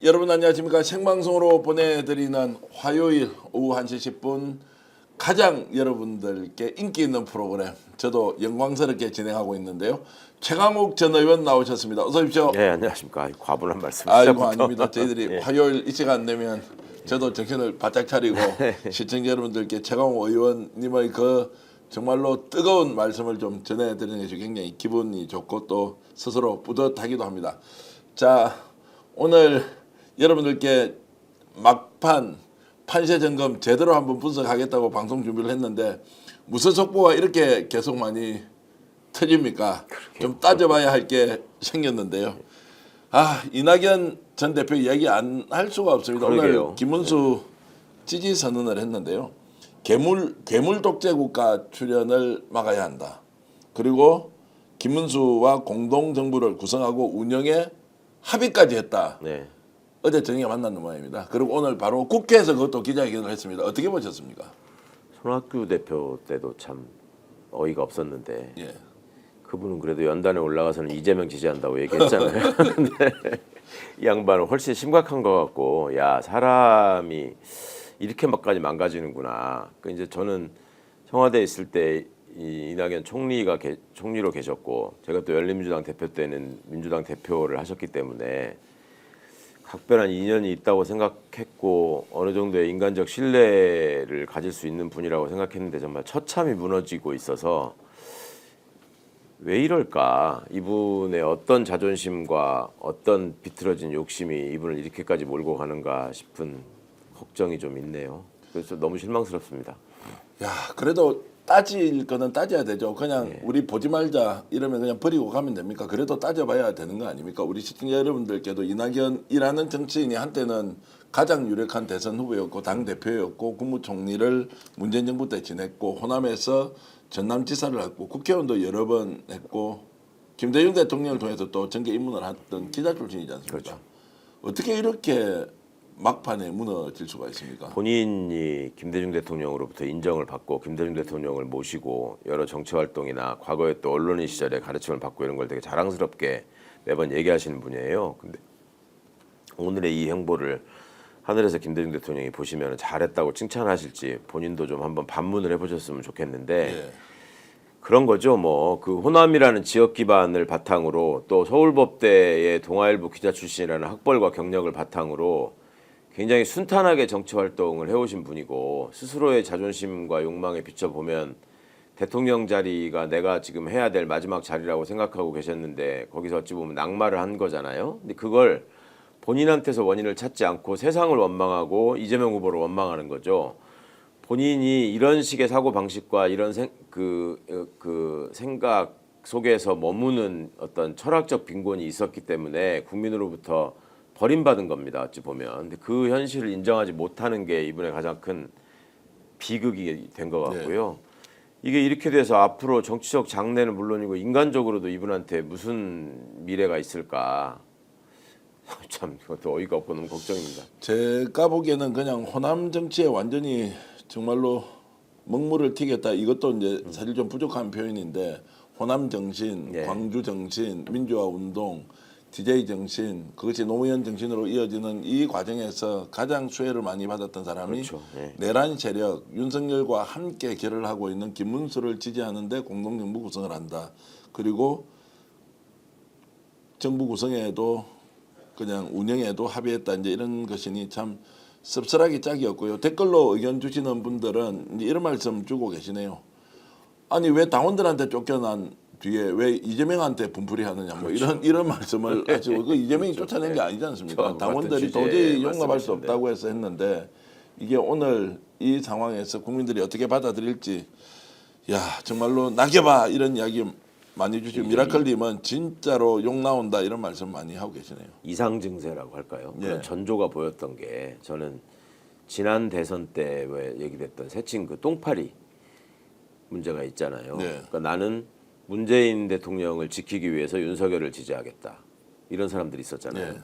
여러분 안녕하십니까. 생방송으로 보내드리는 화요일 오후 1시 10분 가장 여러분들께 인기 있는 프로그램, 저도 영광스럽게 진행하고 있는데요. 최강욱 전 의원 나오셨습니다. 어서 오십시오. 네, 안녕하십니까. 과분한 말씀. 아이고 아닙니다. 저희들이 예. 화요일 이 시간 되면 저도 정신을 바짝 차리고 시청자 여러분들께 최강욱 의원님의 그 정말로 뜨거운 말씀을 좀 전해드리는 것이 굉장히 기분이 좋고 또 스스로 뿌듯하기도 합니다. 자, 오늘 여러분들께 막판 판세 점검 제대로 한번 분석하겠다고 방송 준비를 했는데 무슨 속보가 이렇게 계속 많이 터집니까? 좀 따져봐야 할 게 생겼는데요. 이낙연 전 대표 이야기 안 할 수가 없습니다. 그러게요. 오늘 김문수 지지 선언을 했는데요. 괴물 독재 국가 출연을 막아야 한다. 그리고 김문수와 공동 정부를 구성하고 운영에 합의까지 했다. 네. 어제 저녁에 만난 모양입니다. 그리고 오늘 바로 국회에서 그것도 기자회견을 했습니다. 어떻게 보셨습니까? 손학규 대표 때도 참 어이가 없었는데 예. 그분은 그래도 연단에 올라가서는 이재명 지지한다고 얘기했잖아요. 근데 이 양반은 훨씬 심각한 것 같고, 야, 사람이 이렇게까지 망가지는구나. 그 이제 저는 청와대에 있을 때 이낙연 총리로 계셨고, 제가 또 열린민주당 대표 때는 민주당 대표를 하셨기 때문에 각별한 인연이 있다고 생각했고 어느 정도의 인간적 신뢰를 가질 수 있는 분이라고 생각했는데 정말 처참히 무너지고 있어서 왜 이럴까? 이분의 어떤 자존심과 어떤 비틀어진 욕심이 이분을 이렇게까지 몰고 가는가 싶은 걱정이 좀 있네요. 그래서 너무 실망스럽습니다. 야, 그래도 따질 거는 따져야 되죠. 그냥 우리 보지 말자 이러면 그냥 버리고 가면 됩니까? 그래도 따져봐야 되는 거 아닙니까? 우리 시청자 여러분들께도 이낙연이라는 정치인이 한때는 가장 유력한 대선 후보였고 당 대표였고 국무총리를 문재인 정부 때 지냈고 호남에서 전남지사를 했고 국회의원도 여러 번 했고 김대중 대통령을 통해서 또 정계 입문을 했던 기자 출신이지 않습니까? 그렇죠. 어떻게 이렇게 막판에 무너질 수가 있습니까? 본인이 김대중 대통령으로부터 인정을 받고 김대중 대통령을 모시고 여러 정치 활동이나 과거에 또 언론인 시절에 가르침을 받고 이런 걸 되게 자랑스럽게 매번 얘기하시는 분이에요. 근데 오늘의 이 행보를 하늘에서 김대중 대통령이 보시면 잘했다고 칭찬하실지 본인도 좀 한번 반문을 해보셨으면 좋겠는데 예. 그런 거죠. 뭐 그 호남이라는 지역 기반을 바탕으로 또 서울법대의 동아일보 기자 출신이라는 학벌과 경력을 바탕으로 굉장히 순탄하게 정치 활동을 해오신 분이고 스스로의 자존심과 욕망에 비춰보면 대통령 자리가 내가 지금 해야 될 마지막 자리라고 생각하고 계셨는데 거기서 어찌 보면 낙마를 한 거잖아요. 근데 그걸 본인한테서 원인을 찾지 않고 세상을 원망하고 이재명 후보를 원망하는 거죠. 본인이 이런 식의 사고 방식과 이런 생각 속에서 머무는 어떤 철학적 빈곤이 있었기 때문에 국민으로부터 버림받은 겁니다. 어찌 보면. 근데 그 현실을 인정하지 못하는 게 이분의 가장 큰 비극이 된 것 같고요. 이게 이렇게 돼서 앞으로 정치적 장래는 물론이고 인간적으로도 이분한테 무슨 미래가 있을까. 참 그것도 어이가 없고 너무 걱정입니다. 제가 보기에는 그냥 호남 정치에 완전히 정말로 먹물을 튀겼다. 이것도 이제 사실 좀 부족한 표현인데 호남 정신, 예. 광주 정신, 민주화 운동, DJ 정신, 그것이 노무현 정신으로 이어지는 이 과정에서 가장 수혜를 많이 받았던 사람이 그렇죠. 예. 내란 세력 윤석열과 함께 결을 하고 있는 김문수를 지지하는데 공동정부 구성을 한다. 그리고 정부 구성에도 그냥 운영에도 합의했다. 이제 이런 것이니 참 씁쓸하기 짝이었고요. 댓글로 의견 주시는 분들은 이제 이런 말씀 주고 계시네요. 아니 왜 당원들한테 쫓겨난 뒤에 왜 이재명한테 분풀이 하느냐 뭐 이런 말씀을 하시고 그 이재명이 쫓아낸 게 아니지 않습니까? 당원들이 도저히 용납할 수 없다고 해서 했는데 이게 오늘 이 상황에서 국민들이 어떻게 받아들일지 야 정말로 낙엽아 이런 이야기 많이 주시고 미라클님은 진짜로 욕 나온다 이런 말씀 많이 하고 계시네요. 이상 증세라고 할까요? 그런 예. 전조가 보였던 게 저는 지난 대선 때 왜 얘기됐던 새칭 그 똥파리 문제가 있잖아요. 네. 그러니까 나는 문재인 대통령을 지키기 위해서 윤석열을 지지하겠다. 이런 사람들이 있었잖아요. 네.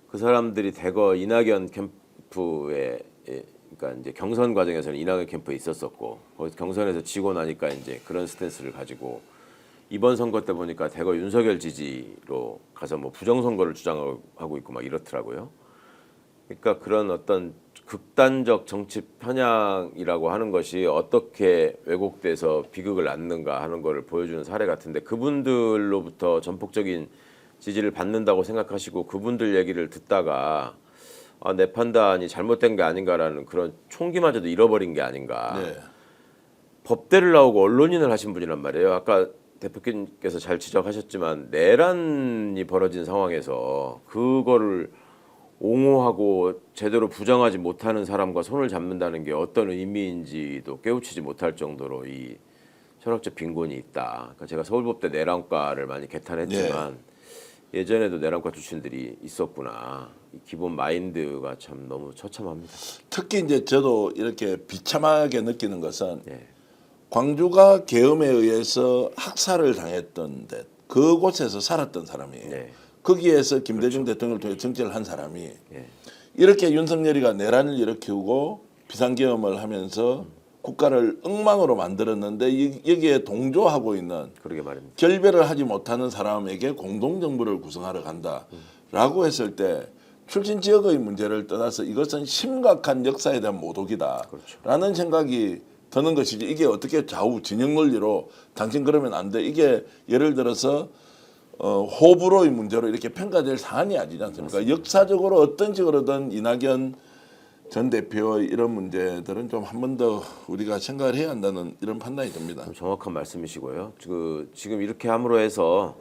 그 사람들이 대거 이낙연 캠프에 그러니까 이제 경선 과정에서는 이낙연 캠프에 있었었고 거기서 경선에서 지고 나니까 이제 그런 스탠스를 가지고 이번 선거 때 보니까 대거 윤석열 지지로 가서 뭐 부정선거를 주장하고 있고 막 이렇더라고요. 그러니까 그런 어떤 극단적 정치 편향이라고 하는 것이 어떻게 왜곡돼서 비극을 낳는가 하는 것을 보여주는 사례 같은데 그분들로부터 전폭적인 지지를 받는다고 생각하시고 그분들 얘기를 듣다가 내 판단이 잘못된 게 아닌가라는 그런 총기마저도 잃어버린 게 아닌가. 네. 법대를 나오고 언론인을 하신 분이란 말이에요. 아까 대표님께서 잘 지적하셨지만 내란이 벌어진 상황에서 그거를 옹호하고 제대로 부정하지 못하는 사람과 손을 잡는다는 게 어떤 의미인지도 깨우치지 못할 정도로 이 철학적 빈곤이 있다. 그러니까 제가 서울법대 내란과를 많이 개탄했지만 예전에도 내란과 출신들이 있었구나. 이 기본 마인드가 참 너무 처참합니다. 특히 이제 저도 이렇게 비참하게 느끼는 것은 예. 광주가 계엄에 의해서 학살을 당했던 데 그곳에서 살았던 사람이에요. 네. 거기에서 김대중 대통령을 통해 정치를 한 사람이 예. 이렇게 윤석열이가 내란을 일으키고 비상계엄을 하면서 국가를 엉망으로 만들었는데 여기에 동조하고 있는 그러게 말입니다. 결별을 하지 못하는 사람에게 공동정부를 구성하러 간다라고 했을 때 출신 지역의 문제를 떠나서 이것은 심각한 역사에 대한 모독이다라는 그렇죠. 생각이 드는 것이지 이게 어떻게 좌우 진영 논리로 당신 그러면 안 돼. 이게 예를 들어서 호불호의 문제로 이렇게 평가될 사안이 아니지 않습니까? 맞습니다. 역사적으로 어떤 식으로든 이낙연 전 대표의 이런 문제들은 좀 한 번 더 우리가 생각을 해야 한다는 이런 판단이 듭니다. 정확한 말씀이시고요. 지금 이렇게 함으로 해서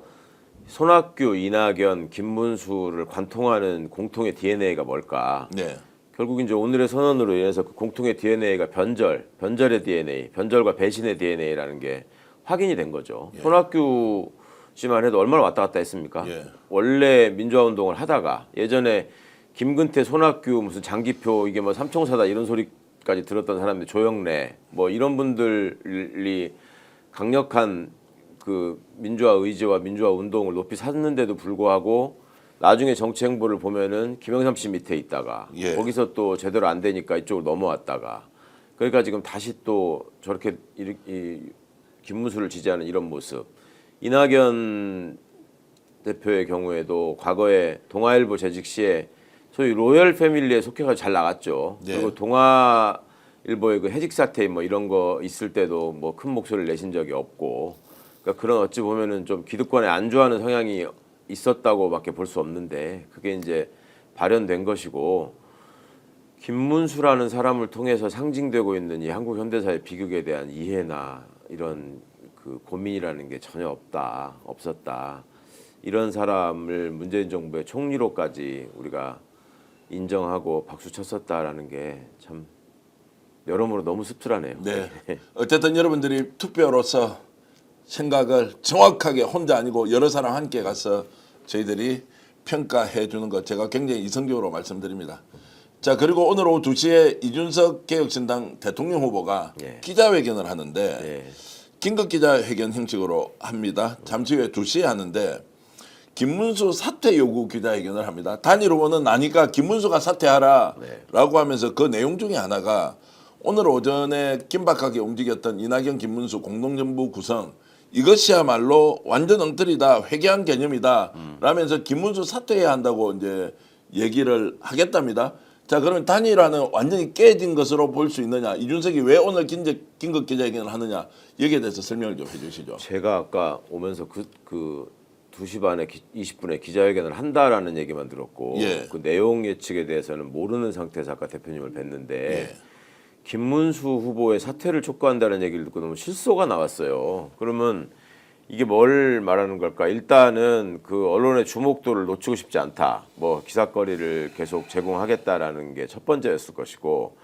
손학규, 이낙연, 김문수를 관통하는 공통의 DNA가 뭘까? 네. 결국 이제 오늘의 선언으로 인해서 그 공통의 DNA가 변절의 DNA, 변절과 배신의 DNA라는 게 확인이 된 거죠. 예. 손학규 씨만 해도 얼마나 왔다 갔다 했습니까? 예. 원래 민주화 운동을 하다가 예전에 김근태, 손학규, 무슨 장기표 이게 뭐 삼총사다 이런 소리까지 들었던 사람들 조영래 뭐 이런 분들이 강력한 그 민주화 의지와 민주화 운동을 높이 샀는데도 불구하고 나중에 정치 행보를 보면은 김영삼 씨 밑에 있다가 예. 거기서 또 제대로 안 되니까 이쪽으로 넘어왔다가 그러니까 지금 다시 또 저렇게 이 김문수를 지지하는 이런 모습. 이낙연 대표의 경우에도 과거에 동아일보 재직 시에 소위 로열 패밀리에 속해서 잘 나갔죠. 네. 그리고 동아일보의 그 해직 사태 뭐 이런 거 있을 때도 뭐 큰 목소리를 내신 적이 없고, 그러니까 그런 어찌 보면은 좀 기득권에 안주하는 성향이 있었다고밖에 볼 수 없는데 그게 이제 발현된 것이고 김문수라는 사람을 통해서 상징되고 있는 이 한국 현대사의 비극에 대한 이해나 이런 그 고민이라는 게 전혀 없었다. 이런 사람을 문재인 정부의 총리로까지 우리가 인정하고 박수 쳤었다라는 게 참 여러모로 너무 씁쓸하네요. 네. 어쨌든 여러분들이 투표로서 생각을 정확하게 혼자 아니고 여러 사람 함께 가서 저희들이 평가해 주는 것 제가 굉장히 이성적으로 말씀드립니다. 자, 그리고 오늘 오후 2시에 이준석 개혁신당 대통령 후보가 예. 기자회견을 하는데 예. 긴급 기자회견 형식으로 합니다. 잠시 후에 2시에 하는데 김문수 사퇴 요구 기자회견을 합니다. 단일 후보는 아니까 김문수가 사퇴하라라고 네. 하면서 그 내용 중에 하나가 오늘 오전에 긴박하게 움직였던 이낙연 김문수 공동정부 구성 이것이야말로 완전 엉터리다, 회개한 개념이다 라면서 김문수 사퇴해야 한다고 이제 얘기를 하겠답니다. 자, 그러면 단일화는 완전히 깨진 것으로 볼 수 있느냐, 이준석이 왜 오늘 긴급 기자회견을 하느냐, 여기에 대해서 설명을 좀 해주시죠. 제가 아까 오면서 그 2시 반에 20분에 기자회견을 한다라는 얘기만 들었고 예. 그 내용 예측에 대해서는 모르는 상태에서 아까 대표님을 뵀는데 예. 김문수 후보의 사퇴를 촉구한다는 얘기를 듣고 너무 실소가 나왔어요. 그러면 이게 뭘 말하는 걸까? 일단은 그 언론의 주목도를 놓치고 싶지 않다. 뭐 기사거리를 계속 제공하겠다라는 게 첫 번째였을 것이고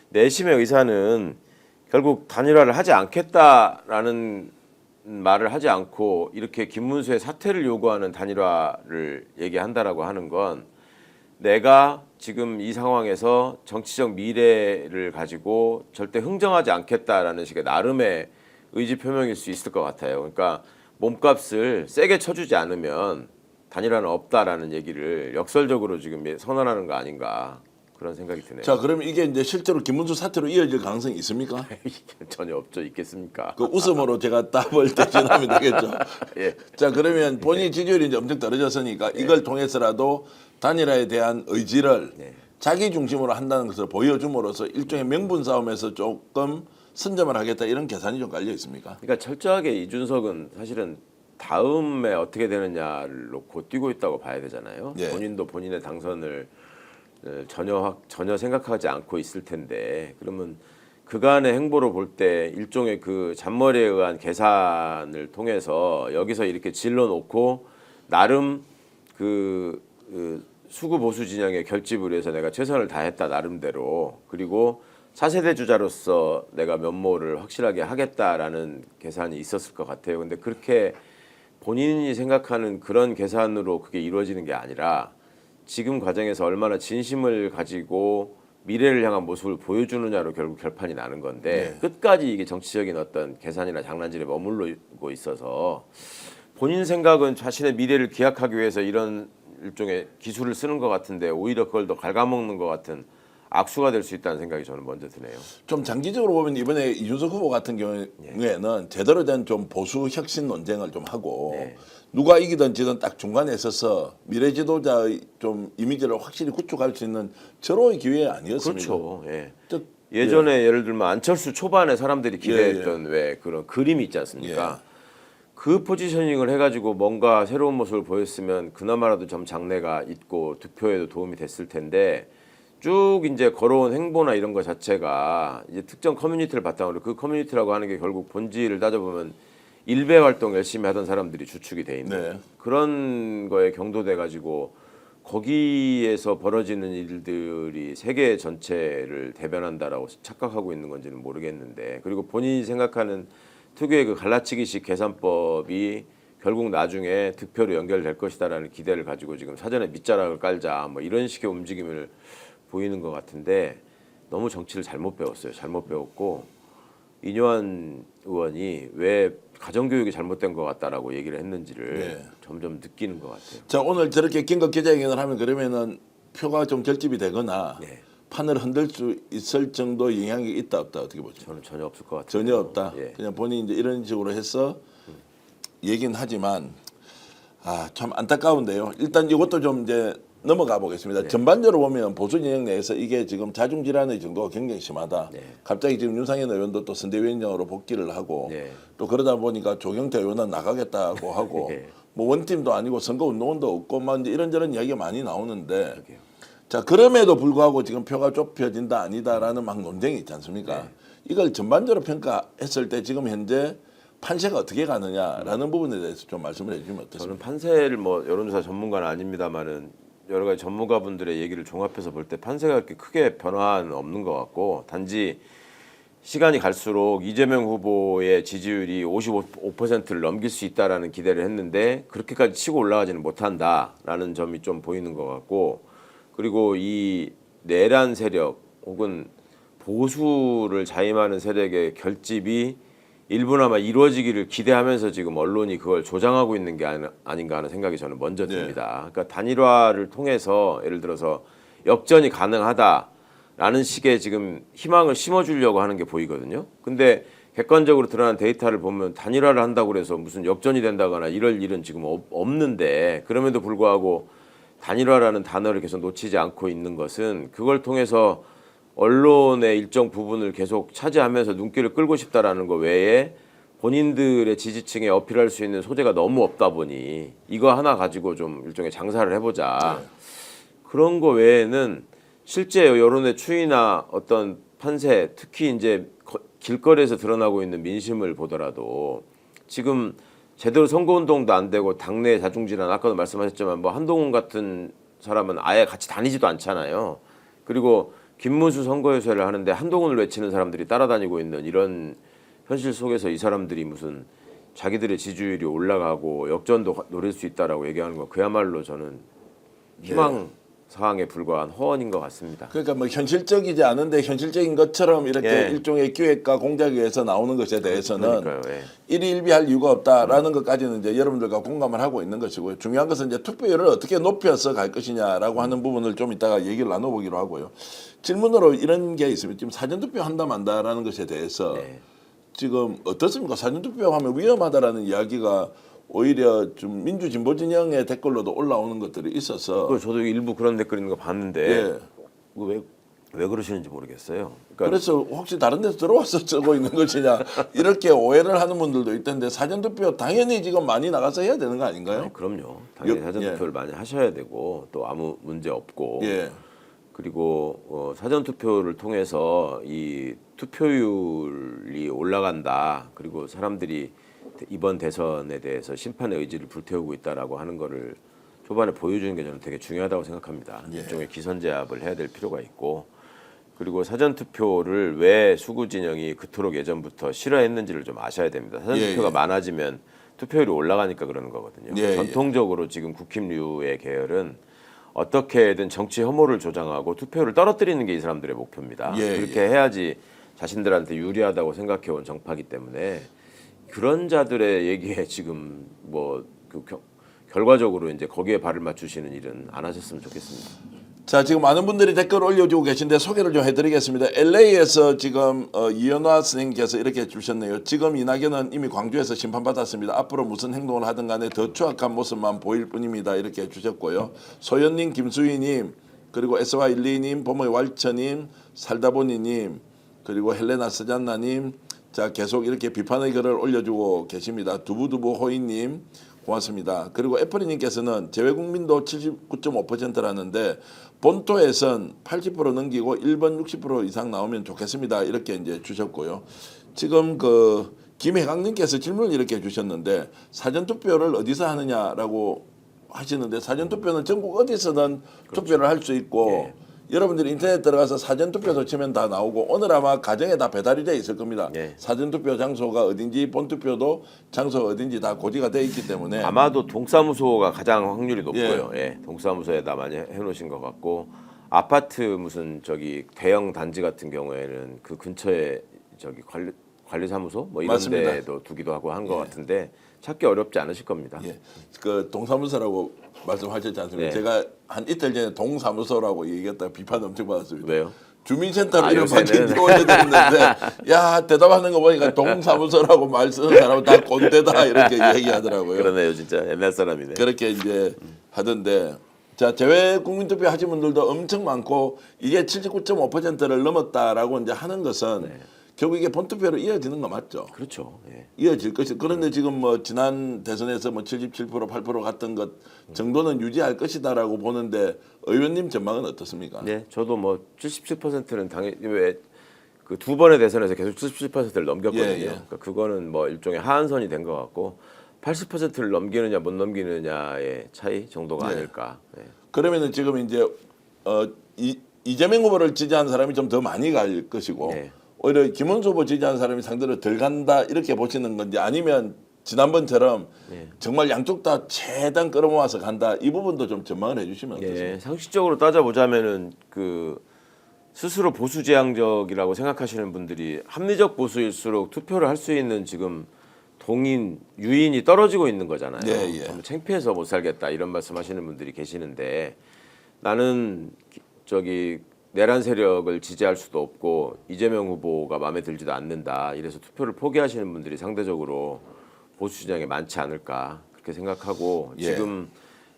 내심의 의사는 결국 단일화를 하지 않겠다라는 말을 하지 않고 이렇게 김문수의 사퇴를 요구하는 단일화를 얘기한다라고 하는 건 내가 지금 이 상황에서 정치적 미래를 가지고 절대 흥정하지 않겠다라는 식의 나름의 의지 표명일 수 있을 것 같아요. 그러니까 몸값을 세게 쳐주지 않으면 단일화는 없다라는 얘기를 역설적으로 지금 선언하는 거 아닌가 그런 생각이 드네요. 자, 그럼 이게 이제 실제로 김문수 사퇴로 이어질 가능성이 있습니까? 전혀 없죠. 있겠습니까? 그 웃음으로 제가 답을 대신하면 되겠죠. 예. 자, 그러면 본인 지지율이 이제 엄청 떨어졌으니까 이걸 통해서라도 단일화에 대한 의지를 자기 중심으로 한다는 것을 보여줌으로써 일종의 명분 싸움에서 조금 선점을 하겠다 이런 계산이 좀 깔려 있습니까? 그러니까 철저하게 이준석은 사실은 다음에 어떻게 되느냐를 놓고 뛰고 있다고 봐야 되잖아요. 예. 본인도 본인의 당선을 전혀 생각하지 않고 있을 텐데 그러면 그간의 행보를 볼 때 일종의 그 잔머리에 의한 계산을 통해서 여기서 이렇게 질러놓고 나름 그 수구 보수 진영의 결집을 위해서 내가 최선을 다했다 나름대로 그리고 차세대 주자로서 내가 면모를 확실하게 하겠다라는 계산이 있었을 것 같아요. 근데 그렇게 본인이 생각하는 그런 계산으로 그게 이루어지는 게 아니라 지금 과정에서 얼마나 진심을 가지고 미래를 향한 모습을 보여주느냐로 결국 결판이 나는 건데 네. 끝까지 이게 정치적인 어떤 계산이나 장난질에 머물고 있어서 본인 생각은 자신의 미래를 기약하기 위해서 이런 일종의 기술을 쓰는 것 같은데 오히려 그걸 더 갉아먹는 것 같은 악수가 될 수 있다는 생각이 저는 먼저 드네요. 좀 장기적으로 보면 이번에 이준석 후보 같은 경우에는 제대로 된 좀 보수 혁신 논쟁을 좀 하고 네. 누가 이기든 지든 딱 중간에 서서 미래 지도자의 좀 이미지를 확실히 구축할 수 있는 절호의 기회 아니었습니까? 그렇죠. 예. 즉, 예전에 예를 들면 안철수 초반에 사람들이 기대했던 왜 그런 그림이 있지 않습니까? 그 포지셔닝을 해가지고 뭔가 새로운 모습을 보였으면 그나마라도 좀 장래가 있고 득표에도 도움이 됐을 텐데 쭉 이제 걸어온 행보나 이런 것 자체가 이제 특정 커뮤니티를 바탕으로 그 커뮤니티라고 하는 게 결국 본질을 따져보면 일배 활동 열심히 하던 사람들이 주축이 돼 있는 네. 그런 거에 경도돼 가지고 거기에서 벌어지는 일들이 세계 전체를 대변한다라고 착각하고 있는 건지는 모르겠는데 그리고 본인이 생각하는 특유의 그 갈라치기식 계산법이 결국 나중에 득표로 연결될 것이다라는 기대를 가지고 지금 사전에 밑자락을 깔자 뭐 이런 식의 움직임을 보이는 것 같은데 너무 정치를 잘못 배웠어요. 잘못 배웠고 이뇨한 의원이 왜 가정교육이 잘못된 것 같다라고 얘기를 했는지를 네. 점점 느끼는 것 같아요. 자 오늘 저렇게 긴급 기자회견을 하면 그러면은 표가 좀 결집이 되거나 네. 판을 흔들 수 있을 정도 영향이 있다 없다 어떻게 보죠? 저는 전혀 없을 것 같아요. 전혀 없다. 예. 그냥 본인이 이제 이런 식으로 해서 얘기는 하지만 참 안타까운데요. 일단 이것도 좀 이제 넘어가 보겠습니다. 전반적으로 보면 보수 진영 내에서 이게 지금 자중 질환의 정도가 굉장히 심하다. 네. 갑자기 지금 윤상현 의원도 또 선대위원장으로 복귀를 하고 네. 또 그러다 보니까 조경태 의원은 나가겠다고 하고 네. 뭐 원팀도 아니고 선거운동원도 없고 막 이제 이런저런 이야기가 많이 나오는데 그러게요. 자 그럼에도 불구하고 지금 표가 좁혀진다 아니다라는 막 논쟁이 있지 않습니까? 네. 이걸 전반적으로 평가했을 때 지금 현재 판세가 어떻게 가느냐라는 부분에 대해서 좀 말씀을 해주시면 어떻습니까? 저는 판세를 뭐 여론조사 전문가는 아닙니다만은 여러 가지 전문가분들의 얘기를 종합해서 볼 때 판세가 그렇게 크게 변화는 없는 것 같고 단지 시간이 갈수록 이재명 후보의 지지율이 55%를 넘길 수 있다라는 기대를 했는데 그렇게까지 치고 올라가지는 못한다라는 점이 좀 보이는 것 같고 그리고 이 내란 세력 혹은 보수를 자임하는 세력의 결집이 일부나마 이루어지기를 기대하면서 지금 언론이 그걸 조장하고 있는 게 아닌가 하는 생각이 저는 먼저 듭니다. 그러니까 단일화를 통해서 예를 들어서 역전이 가능하다라는 식의 지금 희망을 심어주려고 하는 게 보이거든요. 근데 객관적으로 드러난 데이터를 보면 단일화를 한다고 해서 무슨 역전이 된다거나 이럴 일은 지금 없는데 그럼에도 불구하고 단일화라는 단어를 계속 놓치지 않고 있는 것은 그걸 통해서 언론의 일정 부분을 계속 차지하면서 눈길을 끌고 싶다라는 거 외에 본인들의 지지층에 어필할 수 있는 소재가 너무 없다 보니 이거 하나 가지고 좀 일종의 장사를 해보자. 그런 거 외에는 실제 여론의 추이나 어떤 판세, 특히 이제 길거리에서 드러나고 있는 민심을 보더라도 지금 제대로 선거운동도 안 되고 당내 자중질환 아까도 말씀하셨지만 뭐 한동훈 같은 사람은 아예 같이 다니지도 않잖아요. 그리고 김문수 선거유세를 하는데 한동훈을 외치는 사람들이 따라다니고 있는 이런 현실 속에서 이 사람들이 무슨 자기들의 지지율이 올라가고 역전도 노릴 수 있다라고 얘기하는 거 그야말로 저는 희망 사항에 불과한 허언인 것 같습니다. 그러니까 뭐 현실적이지 않은데 현실적인 것처럼 이렇게 예. 일종의 기획과 공작에서 나오는 것에 대해서는 그러니까요. 예. 일희일비할 이유가 없다라는 것까지는 이제 여러분들과 공감을 하고 있는 것이고요. 중요한 것은 이제 투표율을 어떻게 높여서 갈 것이냐라고 하는 부분을 좀 이따가 얘기를 나눠보기로 하고요. 질문으로 이런 게 있습니다. 지금 사전투표 한다 만다라는 것에 대해서 네. 지금 어떻습니까? 사전투표하면 위험하다라는 이야기가 오히려 좀 민주진보 진영의 댓글로도 올라오는 것들이 있어서 저도 일부 그런 댓글 있는 거 봤는데 예. 왜 그러시는지 모르겠어요. 그러니까 그래서 혹시 다른 데서 들어와서 쓰고 있는 것이냐 이렇게 오해를 하는 분들도 있던데 사전투표 당연히 지금 많이 나가서 해야 되는 거 아닌가요? 아니, 그럼요. 당연히 예. 사전투표를 많이 하셔야 되고 또 아무 문제 없고 예. 그리고 사전투표를 통해서 이 투표율이 올라간다. 그리고 사람들이 이번 대선에 대해서 심판의 의지를 불태우고 있다라고 하는 거를 초반에 보여주는 게 저는 되게 중요하다고 생각합니다. 예. 일종의 기선제압을 해야 될 필요가 있고 그리고 사전투표를 왜 수구 진영이 그토록 예전부터 싫어했는지를 좀 아셔야 됩니다. 사전투표가 예. 많아지면 투표율이 올라가니까 그러는 거거든요. 예. 전통적으로 지금 국힘류의 계열은 어떻게든 정치 혐오를 조장하고 투표율을 떨어뜨리는 게 이 사람들의 목표입니다. 예. 그렇게 해야지 자신들한테 유리하다고 생각해온 정파기 때문에 그런 자들의 얘기에 지금 결과적으로 이제 거기에 발을 맞추시는 일은 안 하셨으면 좋겠습니다. 자, 지금 많은 분들이 댓글 올려주고 계신데 소개를 좀 해드리겠습니다. LA에서 지금 이현화 선생님께서 이렇게 주셨네요. 지금 이낙연은 이미 광주에서 심판받았습니다. 앞으로 무슨 행동을 하든 간에 더 추악한 모습만 보일 뿐입니다. 이렇게 주셨고요. 소연님, 김수희님, 그리고 SY12님, 봄의 왈처님, 살다보니님, 그리고 헬레나 스잔나님, 자 계속 이렇게 비판의 글을 올려주고 계십니다. 두부두부 호이님 고맙습니다. 그리고 애플이님께서는 재외국민도 79.5%라는데 본토에선 80% 넘기고 1번 60% 이상 나오면 좋겠습니다. 이렇게 이제 주셨고요. 지금 그 김혜강님께서 질문을 이렇게 주셨는데 사전투표를 어디서 하느냐라고 하시는데 사전투표는 전국 어디서든 투표를 할 수 있고 예. 여러분들이 인터넷 들어가서 사전투표소 치면 다 나오고 오늘 아마 가정에 다 배달이 돼 있을 겁니다. 예. 사전투표 장소가 어딘지 본투표도 장소가 어딘지 다 고지가 돼 있기 때문에 아마도 동사무소가 가장 확률이 높고요. 예. 동사무소에다 많이 해놓으신 것 같고 아파트 무슨 저기 대형 단지 같은 경우에는 그 근처에 저기 관리사무소 뭐 이런 맞습니다. 데도 두기도 하고 한 것 같은데 찾기 어렵지 않으실 겁니다. 예. 그 동사무소라고 말씀하셨지 않습니까? 네. 제가 한 이틀 전에 동사무소라고 얘기했다가 비판 엄청 받았습니다. 왜요? 주민센터로 이름 바뀐 요새는. 지 오래됐는데 야 대답하는 거 보니까 동사무소라고 말 쓰는 사람은 다 꼰대다 이렇게 얘기하더라고요. 그러네요, 진짜 옛날 사람이네. 그렇게 이제 하던데 자 재외 국민투표 하신 분들도 엄청 많고 이게 79.5%를 넘었다라고 이제 하는 것은 결국 이게 본투표로 이어지는 거 맞죠? 그렇죠. 예. 이어질 것이 그런데 지금 뭐 지난 대선에서 뭐 77% 8% 갔던 것 정도는 유지할 것이다라고 보는데 의원님 전망은 어떻습니까? 네, 저도 뭐 77%는 당연히 왜 그 두 번의 대선에서 계속 77%를 넘겼거든요. 예, 예. 그러니까 그거는 뭐 일종의 하한선이 된 것 같고 80%를 넘기느냐 못 넘기느냐의 차이 정도가 네. 아닐까. 예. 그러면은 지금 이제 이재명 후보를 지지하는 사람이 좀 더 많이 갈 것이고 네. 오히려 김원수 후보 지지하는 사람이 상대로 덜 간다 이렇게 보시는 건지 아니면 지난번처럼 정말 양쪽 다 최대한 끌어모아서 간다 이 부분도 좀 전망을 해주시면 어떠세요? 예, 상식적으로 따져보자면은 그 스스로 보수지향적이라고 생각하시는 분들이 합리적 보수일수록 투표를 할 수 있는 지금 동인 유인이 떨어지고 있는 거잖아요. 예, 예. 정말 창피해서 못 살겠다 이런 말씀하시는 분들이 계시는데 나는 저기 내란 세력을 지지할 수도 없고 이재명 후보가 마음에 들지도 않는다. 이래서 투표를 포기하시는 분들이 상대적으로 보수 진영에 많지 않을까 그렇게 생각하고 예. 지금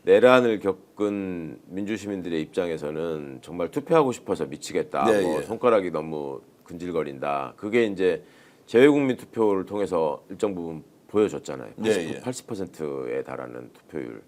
내란을 겪은 민주시민들의 입장에서는 정말 투표하고 싶어서 미치겠다. 예, 뭐 예. 손가락이 너무 근질거린다. 그게 이제 재외국민 투표를 통해서 일정 부분 보여줬잖아요. 80%에 달하는 투표율.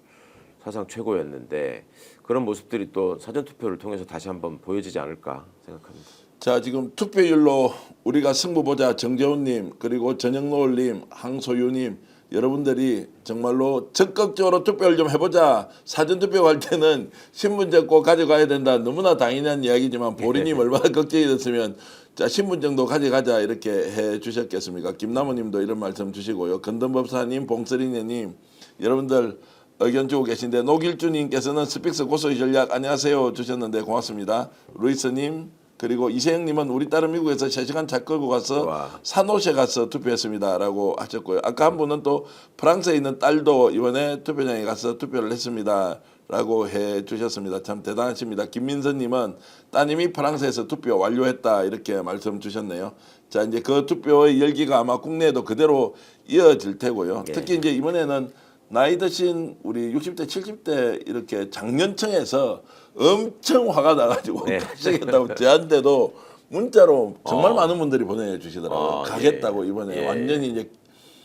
사상 최고였는데 그런 모습들이 또 사전 투표를 통해서 다시 한번 보여지지 않을까 생각합니다. 자 지금 투표율로 우리가 승부 보자 정재훈님 그리고 전영노을님 항소유님 여러분들이 정말로 적극적으로 투표를 좀 해보자. 사전투표 갈 때는 신분증 꼭 가져가야 된다. 너무나 당연한 이야기지만 보리님 얼마나 걱정이 됐으면 자 신분증도 가져가자 이렇게 해주셨겠습니까? 김남우님도 이런 말씀 주시고요. 건던법사님 봉서리네님 여러분들 의견 주고 계신데 노길주님께서는 스픽스 고소의 전략 안녕하세요 주셨는데 고맙습니다. 루이스님 그리고 이세영님은 우리 딸은 미국에서 3시간 차 끌고 가서 와. 산호세 가서 투표했습니다라고 하셨고요. 아까 한 분은 또 프랑스에 있는 딸도 이번에 투표장에 가서 투표를 했습니다라고 해주셨습니다. 참 대단하십니다. 김민선님은 따님이 프랑스에서 투표 완료했다 이렇게 말씀 주셨네요. 자 이제 그 투표의 열기가 아마 국내에도 그대로 이어질 테고요. 예. 특히 이제 이번에는 나이 드신 우리 60대, 70대 이렇게 장년층에서 엄청 화가 나가지고 네. 가시겠다고 저한테도 문자로 정말 많은 분들이 보내주시더라고요. 가겠다고 예. 이번에 예. 완전히 이제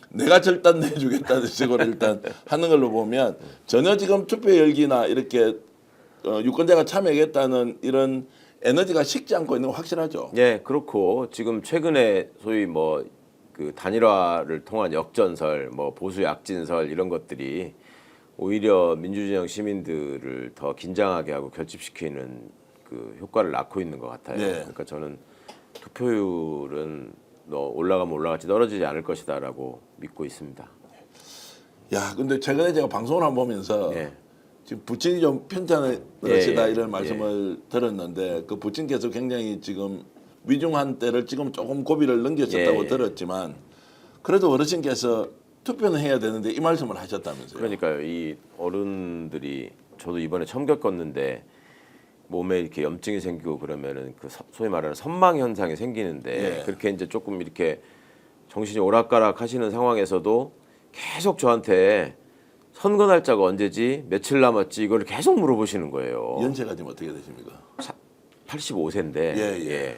내가 절단 내주겠다는 식으로 일단 하는 걸로 보면 전혀 지금 투표 열기나 이렇게 유권자가 참여하겠다는 이런 에너지가 식지 않고 있는 거 확실하죠. 예, 그렇고 지금 최근에 소위 뭐 그 단일화를 통한 역전설, 뭐 보수 약진설 이런 것들이 오히려 민주진영 시민들을 더 긴장하게 하고 결집시키는 그 효과를 낳고 있는 것 같아요. 네. 그러니까 저는 투표율은 올라가면 올라갈지 떨어지지 않을 것이다라고 믿고 있습니다. 야, 근데 최근에 제가 방송을 한번 보면서 예. 지금 부친이 좀 편찮으시다 예, 이런 말씀을 들었는데 그 부친께서 굉장히 지금 위중한 때를 지금 조금 고비를 넘겼었다고 예. 들었지만 그래도 어르신께서 투표는 해야 되는데 이 말씀을 하셨다면서요. 그러니까요. 이 어른들이 저도 이번에 처음 겪었는데 몸에 이렇게 염증이 생기고 그러면은 그 소위 말하는 선망 현상이 생기는데 예. 그렇게 이제 조금 이렇게 정신이 오락가락 하시는 상황에서도 계속 저한테 선거 날짜가 언제지 며칠 남았지 이걸 계속 물어보시는 거예요. 연세가 지금 어떻게 되십니까? 85세인데 예.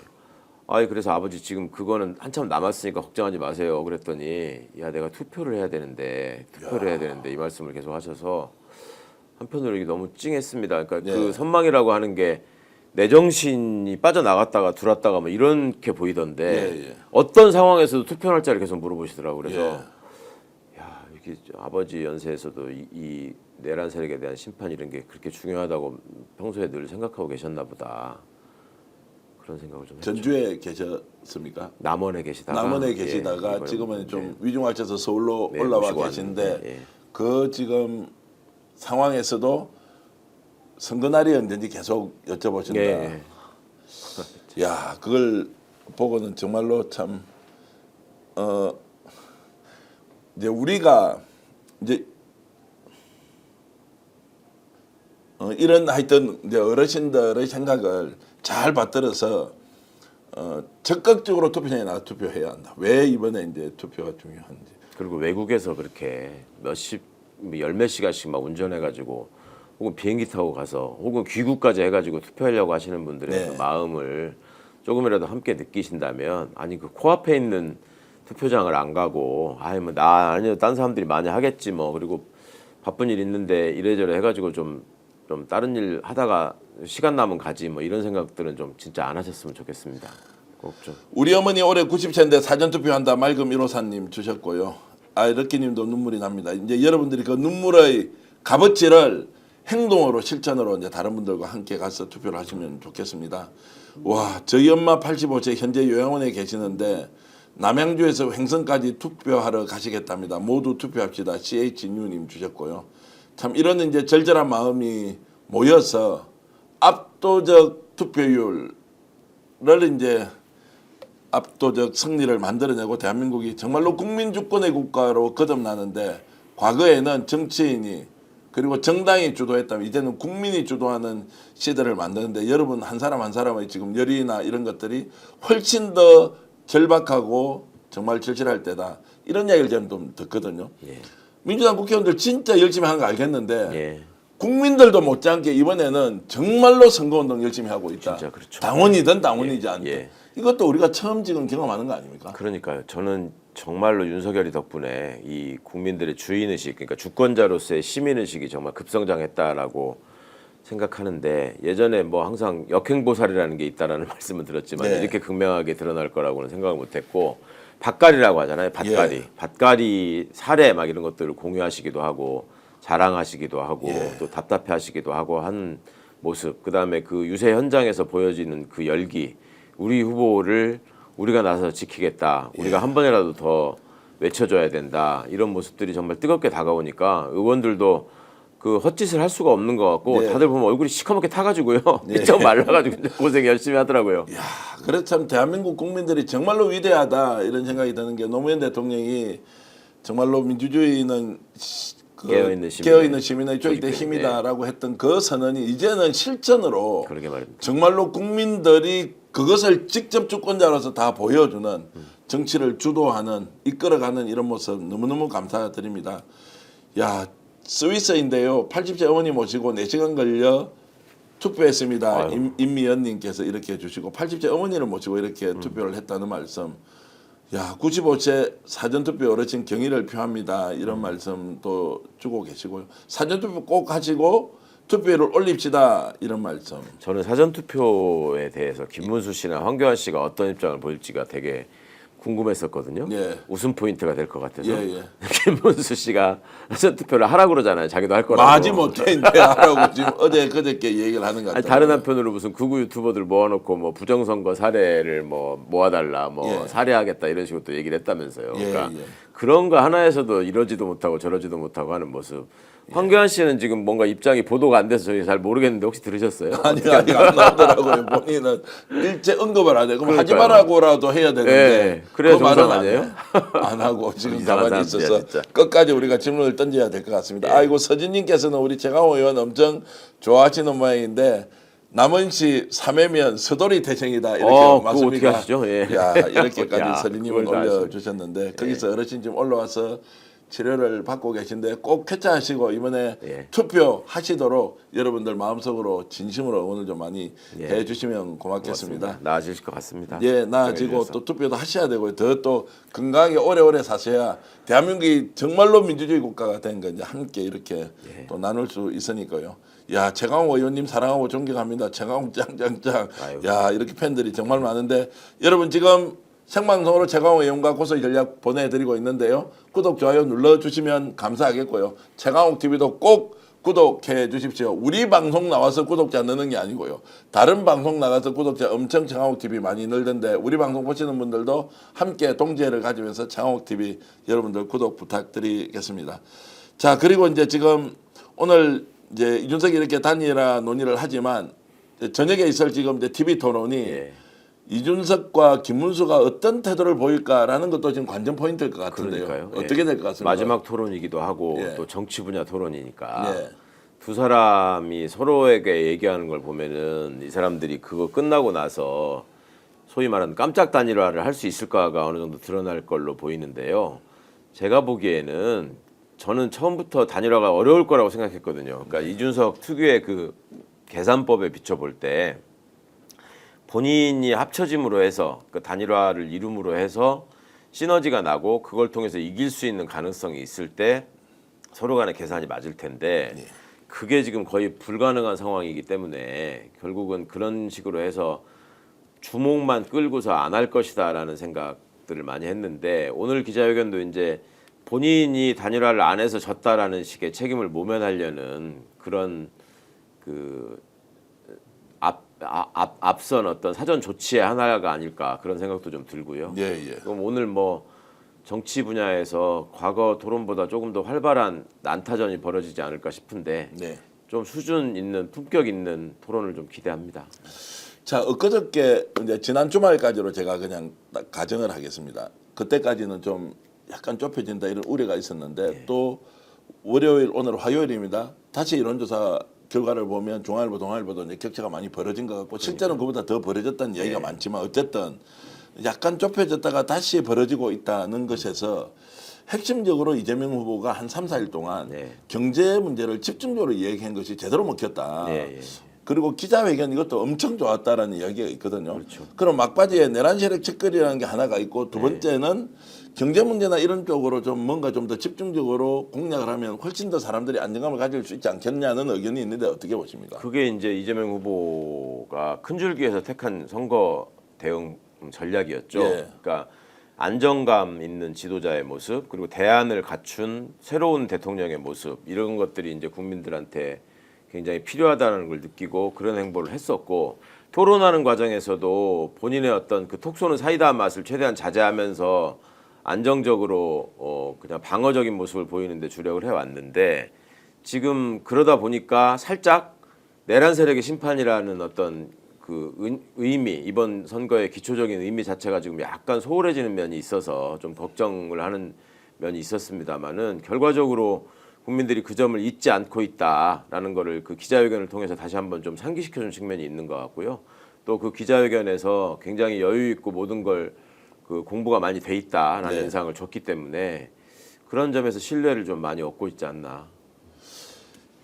아이 그래서 아버지 지금 그거는 한참 남았으니까 걱정하지 마세요. 그랬더니 야 내가 투표를 해야 되는데 이 말씀을 계속 하셔서 한편으로 이게 너무 찡했습니다. 그러니까 예. 그 선망이라고 하는 게 내 정신이 빠져나갔다가 들어왔다가 뭐 이렇게 보이던데 예. 어떤 상황에서도 투표 날짜를 계속 물어보시더라고요. 그래서 예. 야 이게 아버지 연세에서도 이 내란 세력에 대한 심판 이런 게 그렇게 중요하다고 평소에 늘 생각하고 계셨나 보다. 그런 생각을 좀 했죠. 전주에 계셨습니까? 남원에 계시다가 남원에 계시다가 이번에 지금은 좀 네. 위중하셔서 서울로 네, 올라와 모시고 계신데 왔는데, 예. 그 지금 상황에서도 선거 날이 언제인지 계속 여쭤보신다. 예. 야, 그걸 보고는 정말로 참 이제 우리가 이제 이런 하여튼 이제 어르신들의 생각을 잘 받들어서 적극적으로 투표장에 나가 투표해야 한다. 왜 이번에 이제 투표가 중요한지. 그리고 외국에서 그렇게 열 몇 시간씩 막 운전해가지고 혹은 비행기 타고 가서 혹은 귀국까지 해가지고 투표하려고 하시는 분들의 네. 그 마음을 조금이라도 함께 느끼신다면 아니 그 코앞에 있는 투표장을 안 가고 아니 뭐 나 아니요 딴 사람들이 많이 하겠지 뭐 그리고 바쁜 일 있는데 이래저래 해가지고 좀 다른 일 하다가 시간 남으면 가지 뭐 이런 생각들은 좀 진짜 안 하셨으면 좋겠습니다. 꼭 좀. 우리 어머니 올해 90세인데 사전투표한다. 맑음 1호사님 주셨고요. 럭키님도 눈물이 납니다. 이제 여러분들이 그 눈물의 값어치를 행동으로 실천으로 이제 다른 분들과 함께 가서 투표를 하시면 좋겠습니다. 와, 저희 엄마 85세 현재 요양원에 계시는데 남양주에서 횡성까지 투표하러 가시겠답니다. 모두 투표합시다. CHNU님 주셨고요. 참 이런 이제 절절한 마음이 모여서 압도적 투표율을 이제 압도적 승리를 만들어내고 대한민국이 정말로 국민 주권의 국가로 거듭나는데 과거에는 정치인이 그리고 정당이 주도했다면 이제는 국민이 주도하는 시대를 만드는데 여러분 한 사람 한 사람의 지금 열의나 이런 것들이 훨씬 더 절박하고 정말 절실할 때다. 이런 이야기를 저는 좀 듣거든요. 예. 민주당 국회의원들 진짜 열심히 하는 거 알겠는데 예. 국민들도 못지않게 이번에는 정말로 선거운동 열심히 하고 있다. 진짜 그렇죠. 당원이든 당원이지 예. 않든. 예. 이것도 우리가 처음 지금 경험하는 거 아닙니까? 그러니까요. 저는 정말로 윤석열이 덕분에 이 국민들의 주인의식, 그러니까 주권자로서의 시민의식이 정말 급성장했다라고 생각하는데 예전에 뭐 항상 역행보살이라는 게 있다라는 말씀을 들었지만 네. 이렇게 극명하게 드러날 거라고는 생각을 못했고 밭갈이라고 하잖아요. 밭갈이. 예. 밭갈이 사례 막 이런 것들을 공유하시기도 하고 자랑하시기도 하고 예. 또 답답해하시기도 하고 한 모습. 그다음에 그 유세 현장에서 보여지는 그 열기. 우리 후보를 우리가 나서서 지키겠다. 우리가 한 번이라도 더 외쳐줘야 된다. 이런 모습들이 정말 뜨겁게 다가오니까 의원들도 그 헛짓을 할 수가 없는 것 같고 네. 다들 보면 얼굴이 시커멓게 타가지고요. 삐쩍 말라가지고 고생 열심히 하더라고요. 야, 그래서 참 대한민국 국민들이 정말로 위대하다 이런 생각이 드는 게 노무현 대통령이 정말로 민주주의는 깨어있는 시민의 조직된 힘이다라고 했던 그 선언이 이제는 실천으로 그러게 말입니다. 정말로 국민들이 그것을 직접 주권자로서 다 보여주는 정치를 주도하는 이끌어가는 이런 모습 너무너무 감사드립니다. 야, 스위스인데요. 80세 어머니 모시고 4시간 걸려 투표했습니다. 아유. 임미연님께서 이렇게 해주시고 80세 어머니를 모시고 이렇게 투표를 했다는 말씀. 야 95세 사전투표 어르신 경의를 표합니다. 이런 말씀도 주고 계시고요. 사전투표 꼭 하시고 투표율을 올립시다. 이런 말씀. 저는 사전 투표에 대해서 김문수 씨나 황교안 씨가 어떤 입장을 보일지가 되게 궁금했었거든요. 예. 웃음 포인트가 될 것 같아서. 예, 예. 김문수 씨가 사전 투표를 하라고 그러잖아요. 자기도 할 거라고. 마지 못해 이제 하라고 지금 어제 그저께 얘기를 하는 것 아니, 같아요. 다른 한편으로 무슨 극우 유튜버들 모아놓고 뭐 부정선거 사례를 뭐 모아달라 뭐 예. 살해하겠다 이런 식으로 또 얘기를 했다면서요. 예, 그러니까 예. 그런 거 하나에서도 이러지도 못하고 저러지도 못하고 하는 모습. 황교안 씨는 지금 뭔가 입장이 보도가 안 돼서 저희 잘 모르겠는데 혹시 들으셨어요? 아니 안 나오더라고요. 본인은 일제 언급을 안 해. 그럼 하지 그러니까요. 말라고라도 해야 되는데. 예, 그래야 그 말은 정상 안 아니에요? 해. 안 하고 지금 이상한 가만히 사람들이야, 있어서 진짜. 끝까지 우리가 질문을 던져야 될 것 같습니다. 아이고 서진님께서는 우리 최강호 의원 엄청 좋아하시는 모양인데 남원시 삼해면 서돌이 태생이다 이렇게 그거 맞습니까? 어떻게 하시죠? 예. 야 이렇게까지 야, 서진님은 그걸 다 예. 올려주셨는데 거기서 어르신 좀 올라와서 치료를 받고 계신데 꼭 쾌차하시고 이번에 예. 투표하시도록 여러분들 마음속으로 진심으로 응원을 좀 많이 해주시면 고맙겠습니다. 나아지실 것 같습니다. 예, 나아지고 또 투표도 하셔야 되고요. 더 또 건강하게 오래오래 사셔야 대한민국이 정말로 민주주의 국가가 된 거 이제 함께 이렇게 또 나눌 수 있으니까요. 야, 최강호 의원님 사랑하고 존경합니다. 최강호 짱짱짱. 아유. 야, 이렇게 팬들이 정말 많은데 여러분 지금 생방송으로 최강호 의원과 고소 전략 보내드리고 있는데요. 구독, 좋아요 눌러주시면 감사하겠고요. 최강호 TV도 꼭 구독해 주십시오. 우리 방송 나와서 구독자 느는 게 아니고요. 다른 방송 나가서 구독자 엄청 최강호 TV 많이 늘던데 우리 방송 보시는 분들도 함께 동지애를 가지면서 최강호 TV 여러분들 구독 부탁드리겠습니다. 자, 그리고 이제 지금 오늘 이제 이준석이 이렇게 단일화 논의를 하지만 저녁에 있을 지금 이제 TV 토론이 예. 이준석과 김문수가 어떤 태도를 보일까라는 것도 지금 관전 포인트일 것 같은데요. 그러니까요. 어떻게 예. 될 것 같습니까? 마지막 토론이기도 하고 예. 또 정치 분야 토론이니까 예. 두 사람이 서로에게 얘기하는 걸 보면은 이 사람들이 그거 끝나고 나서 소위 말하는 깜짝 단일화를 할 수 있을까가 어느 정도 드러날 걸로 보이는데요. 제가 보기에는 저는 처음부터 단일화가 어려울 거라고 생각했거든요. 그러니까 이준석 특유의 그 계산법에 비춰볼 때 본인이 합쳐짐으로 해서 그 단일화를 이룸으로 해서 시너지가 나고 그걸 통해서 이길 수 있는 가능성이 있을 때 서로 간의 계산이 맞을 텐데 그게 지금 거의 불가능한 상황이기 때문에 결국은 그런 식으로 해서 주목만 끌고서 안 할 것이다라는 생각들을 많이 했는데 오늘 기자회견도 이제 본인이 단일화를 안 해서 졌다라는 식의 책임을 모면하려는 그런 그 앞선 어떤 사전 조치의 하나가 아닐까 그런 생각도 좀 들고요. 예, 예. 그럼 오늘 뭐 정치 분야에서 과거 토론보다 조금 더 활발한 난타전이 벌어지지 않을까 싶은데 네. 좀 수준 있는 품격 있는 토론을 좀 기대합니다. 자, 엊그저께 이제 지난 주말까지로 제가 그냥 딱 가정을 하겠습니다. 그때까지는 좀 약간 좁혀진다 이런 우려가 있었는데 또 월요일 오늘 화요일입니다. 다시 여론조사 결과를 보면 중앙일보, 동아일보도 이제 격차가 많이 벌어진 것 같고 실제로는 그보다 더 벌어졌다는 이야기가 많지만 어쨌든 약간 좁혀졌다가 다시 벌어지고 있다는 것에서 핵심적으로 이재명 후보가 한 3, 4일 동안 경제 문제를 집중적으로 이야기한 것이 제대로 먹혔다. 그리고 기자회견 이것도 엄청 좋았다라는 이야기가 있거든요. 그렇죠. 그럼 막바지에 내란 세력 측근이라는 게 하나가 있고 두 번째는 경제 문제나 이런 쪽으로 좀 뭔가 좀 더 집중적으로 공략을 하면 훨씬 더 사람들이 안정감을 가질 수 있지 않겠냐는 의견이 있는데 어떻게 보십니까? 그게 이제 이재명 후보가 큰 줄기에서 택한 선거 대응 전략이었죠. 예. 그러니까 안정감 있는 지도자의 모습 그리고 대안을 갖춘 새로운 대통령의 모습 이런 것들이 이제 국민들한테 굉장히 필요하다는 걸 느끼고 그런 행보를 했었고 토론하는 과정에서도 본인의 어떤 그 톡 쏘는 사이다 맛을 최대한 자제하면서 안정적으로 그냥 방어적인 모습을 보이는데 주력을 해왔는데 지금 그러다 보니까 살짝 내란 세력의 심판이라는 어떤 그 의미 이번 선거의 기초적인 의미 자체가 지금 약간 소홀해지는 면이 있어서 좀 걱정을 하는 면이 있었습니다만은 결과적으로 국민들이 그 점을 잊지 않고 있다라는 거를 그 기자회견을 통해서 다시 한번 좀 상기시켜준 측면이 있는 것 같고요. 또 그 기자회견에서 굉장히 여유 있고 모든 걸 그 공부가 많이 돼 있다라는 인상을 줬기 때문에 그런 점에서 신뢰를 좀 많이 얻고 있지 않나.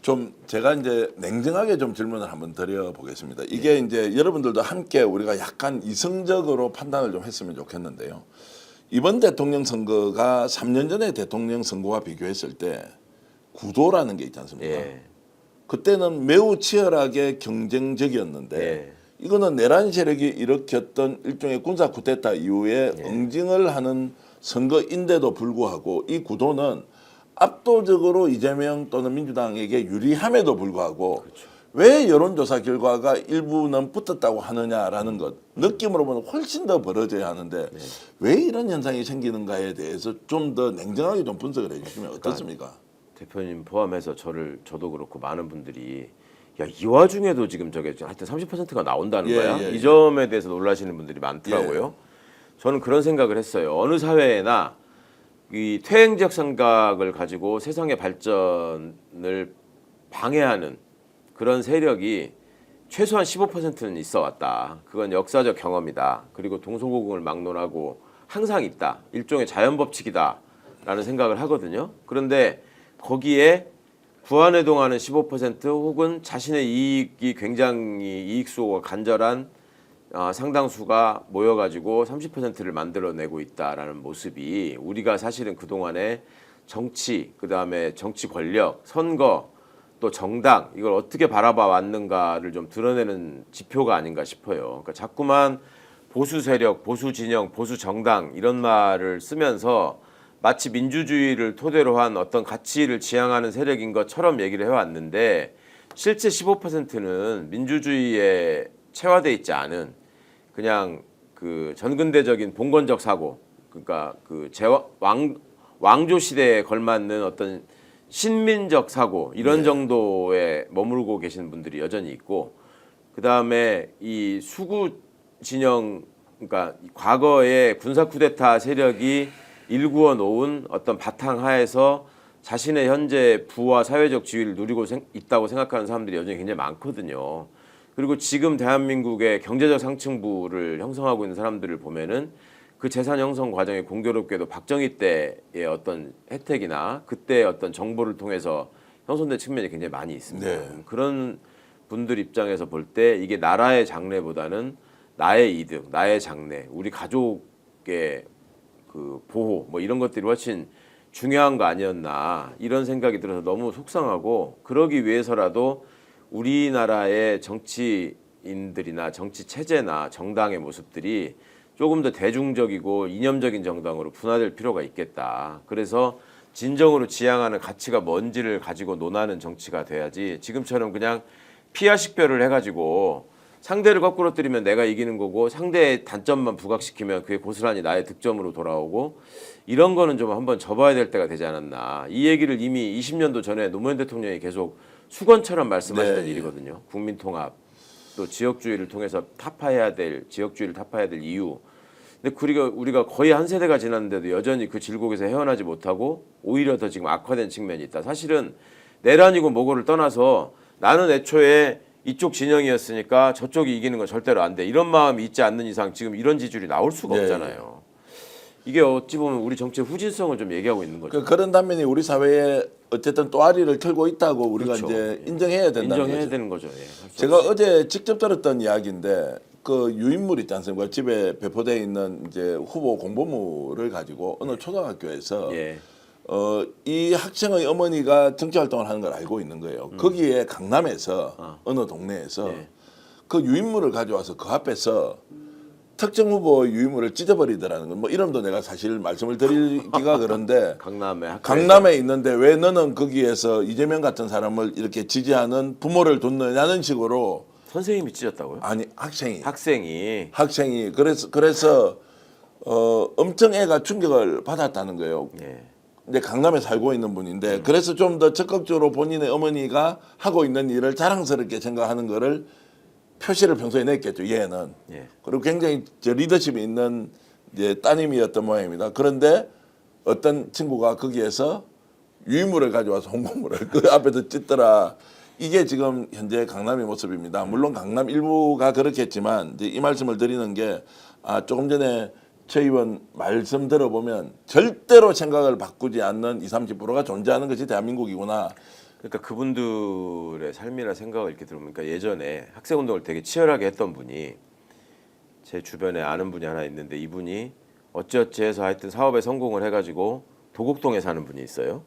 좀 제가 이제 냉정하게 좀 질문을 한번 드려보겠습니다. 이게 이제 여러분들도 함께 우리가 약간 이성적으로 판단을 좀 했으면 좋겠는데요. 이번 대통령 선거가 3년 전에 대통령 선거와 비교했을 때 구도라는 게 있지 않습니까? 예. 그때는 매우 치열하게 경쟁적이었는데 예. 이거는 내란 세력이 일으켰던 일종의 군사 쿠데타 이후에 응징을 하는 선거인데도 불구하고 이 구도는 압도적으로 이재명 또는 민주당에게 유리함에도 불구하고 왜 여론조사 결과가 일부는 붙었다고 하느냐라는 것 느낌으로 보면 훨씬 더 벌어져야 하는데 왜 이런 현상이 생기는가에 대해서 좀 더 냉정하게 좀 분석을 해주시면 어떻습니까? 대표님 포함해서 저도 그렇고 많은 분들이 야, 이 와중에도 지금 저게 하여튼 30%가 나온다는 예, 거야. 예, 예. 이 점에 대해서 놀라시는 분들이 많더라고요. 저는 그런 생각을 했어요. 어느 사회에나 이 퇴행적 생각을 가지고 세상의 발전을 방해하는 그런 세력이 최소한 15%는 있어 왔다. 그건 역사적 경험이다. 그리고 동서고금을 막론하고 항상 있다. 일종의 자연 법칙이다라는 생각을 하거든요. 그런데 거기에 부안해동하는 15% 혹은 자신의 이익이 굉장히 이익 수호가 간절한 상당수가 모여가지고 30%를 만들어내고 있다라는 모습이 우리가 사실은 그동안에 정치, 그다음에 정치 권력, 선거, 또 정당 이걸 어떻게 바라봐 왔는가를 좀 드러내는 지표가 아닌가 싶어요. 그러니까 자꾸만 보수 세력, 보수 진영, 보수 정당 이런 말을 쓰면서 마치 민주주의를 토대로 한 어떤 가치를 지향하는 세력인 것처럼 얘기를 해왔는데 실제 15%는 민주주의에 체화돼 있지 않은 그냥 그 전근대적인 봉건적 사고, 그러니까 그 왕조 시대에 걸맞는 어떤 신민적 사고 이런 정도에 머무르고 계시는 분들이 여전히 있고, 그 다음에 이 수구 진영, 그러니까 과거의 군사 쿠데타 세력이 일구어 놓은 어떤 바탕하에서 자신의 현재 부와 사회적 지위를 누리고 있다고 생각하는 사람들이 여전히 굉장히 많거든요. 그리고 지금 대한민국의 경제적 상층부를 형성하고 있는 사람들을 보면은 그 재산 형성 과정에 공교롭게도 박정희 때의 어떤 혜택이나 그때의 어떤 정보를 통해서 형성된 측면이 굉장히 많이 있습니다. 네. 그런 분들 입장에서 볼 때 이게 나라의 장래보다는 나의 이득, 나의 장래, 우리 가족의 그 보호 뭐 이런 것들이 훨씬 중요한 거 아니었나 이런 생각이 들어서 너무 속상하고, 그러기 위해서라도 우리나라의 정치인들이나 정치 체제나 정당의 모습들이 조금 더 대중적이고 이념적인 정당으로 분화될 필요가 있겠다. 그래서 진정으로 지향하는 가치가 뭔지를 가지고 논하는 정치가 돼야지 지금처럼 그냥 피하 식별을 해가지고 상대를 거꾸로 때리면 내가 이기는 거고 상대의 단점만 부각시키면 그게 고스란히 나의 득점으로 돌아오고, 이런 거는 좀 한번 접어야 될 때가 되지 않았나. 이 얘기를 이미 20년도 전에 노무현 대통령이 계속 수건처럼 말씀하시던 일이거든요. 국민통합, 또 지역주의를 통해서 지역주의를 타파해야 될 이유. 근데 우리가 거의 한 세대가 지났는데도 여전히 그 질곡에서 헤어나지 못하고 오히려 더 지금 악화된 측면이 있다. 사실은 내란이고 뭐고를 떠나서 나는 애초에 이쪽 진영이었으니까 저쪽이 이기는 건 절대로 안 돼, 이런 마음이 있지 않는 이상 지금 이런 지지율이 나올 수가 없잖아요. 이게 어찌 보면 우리 정치의 후진성을 좀 얘기하고 있는 거죠. 그런 단면이 우리 사회에 어쨌든 또아리를 털고 있다고 우리가 그렇죠. 이제 인정해야 된다는 인정해야 거죠. 되는 거죠. 예. 제가 어제 직접 들었던 이야기인데 그 유인물 있지 않습니까? 집에 배포되어 있는 이제 후보 공보물을 가지고 어느 초등학교에서 예. 이 학생의 어머니가 정치 활동을 하는 걸 알고 있는 거예요. 거기에 강남에서 어느 동네에서 그 유인물을 가져와서 그 앞에서 특정 후보 유인물을 찢어버리더라는 건 뭐 이름도 내가 사실 말씀을 드리기가 그런데 강남에 있는데 왜 너는 거기에서 이재명 같은 사람을 이렇게 지지하는 부모를 뒀느냐는 식으로. 선생님이 찢었다고요? 아니 학생이 그래서 엄청 애가 충격을 받았다는 거예요. 예. 근데 강남에 살고 있는 분인데 그래서 좀 더 적극적으로 본인의 어머니가 하고 있는 일을 자랑스럽게 생각하는 거를 표시를 평소에 냈겠죠, 얘는. 예. 그리고 굉장히 리더십이 있는 이제 따님이었던 모양입니다. 그런데 어떤 친구가 거기에서 유인물을 가져와서 홍보물을 그 앞에서 찢더라. 이게 지금 현재 강남의 모습입니다. 물론 강남 일부가 그렇겠지만 이제 이 말씀을 드리는 게 조금 전에 최 의원 말씀 들어보면 절대로 생각을 바꾸지 않는 20, 30%가 존재하는 것이 대한민국이구나. 그러니까 그분들의 삶이나 생각을 이렇게 들어보니까 예전에 학생 운동을 되게 치열하게 했던 분이 제 주변에 아는 분이 하나 있는데 이분이 어찌어찌 해서 하여튼 사업에 성공을 해가지고 도곡동에 사는 분이 있어요.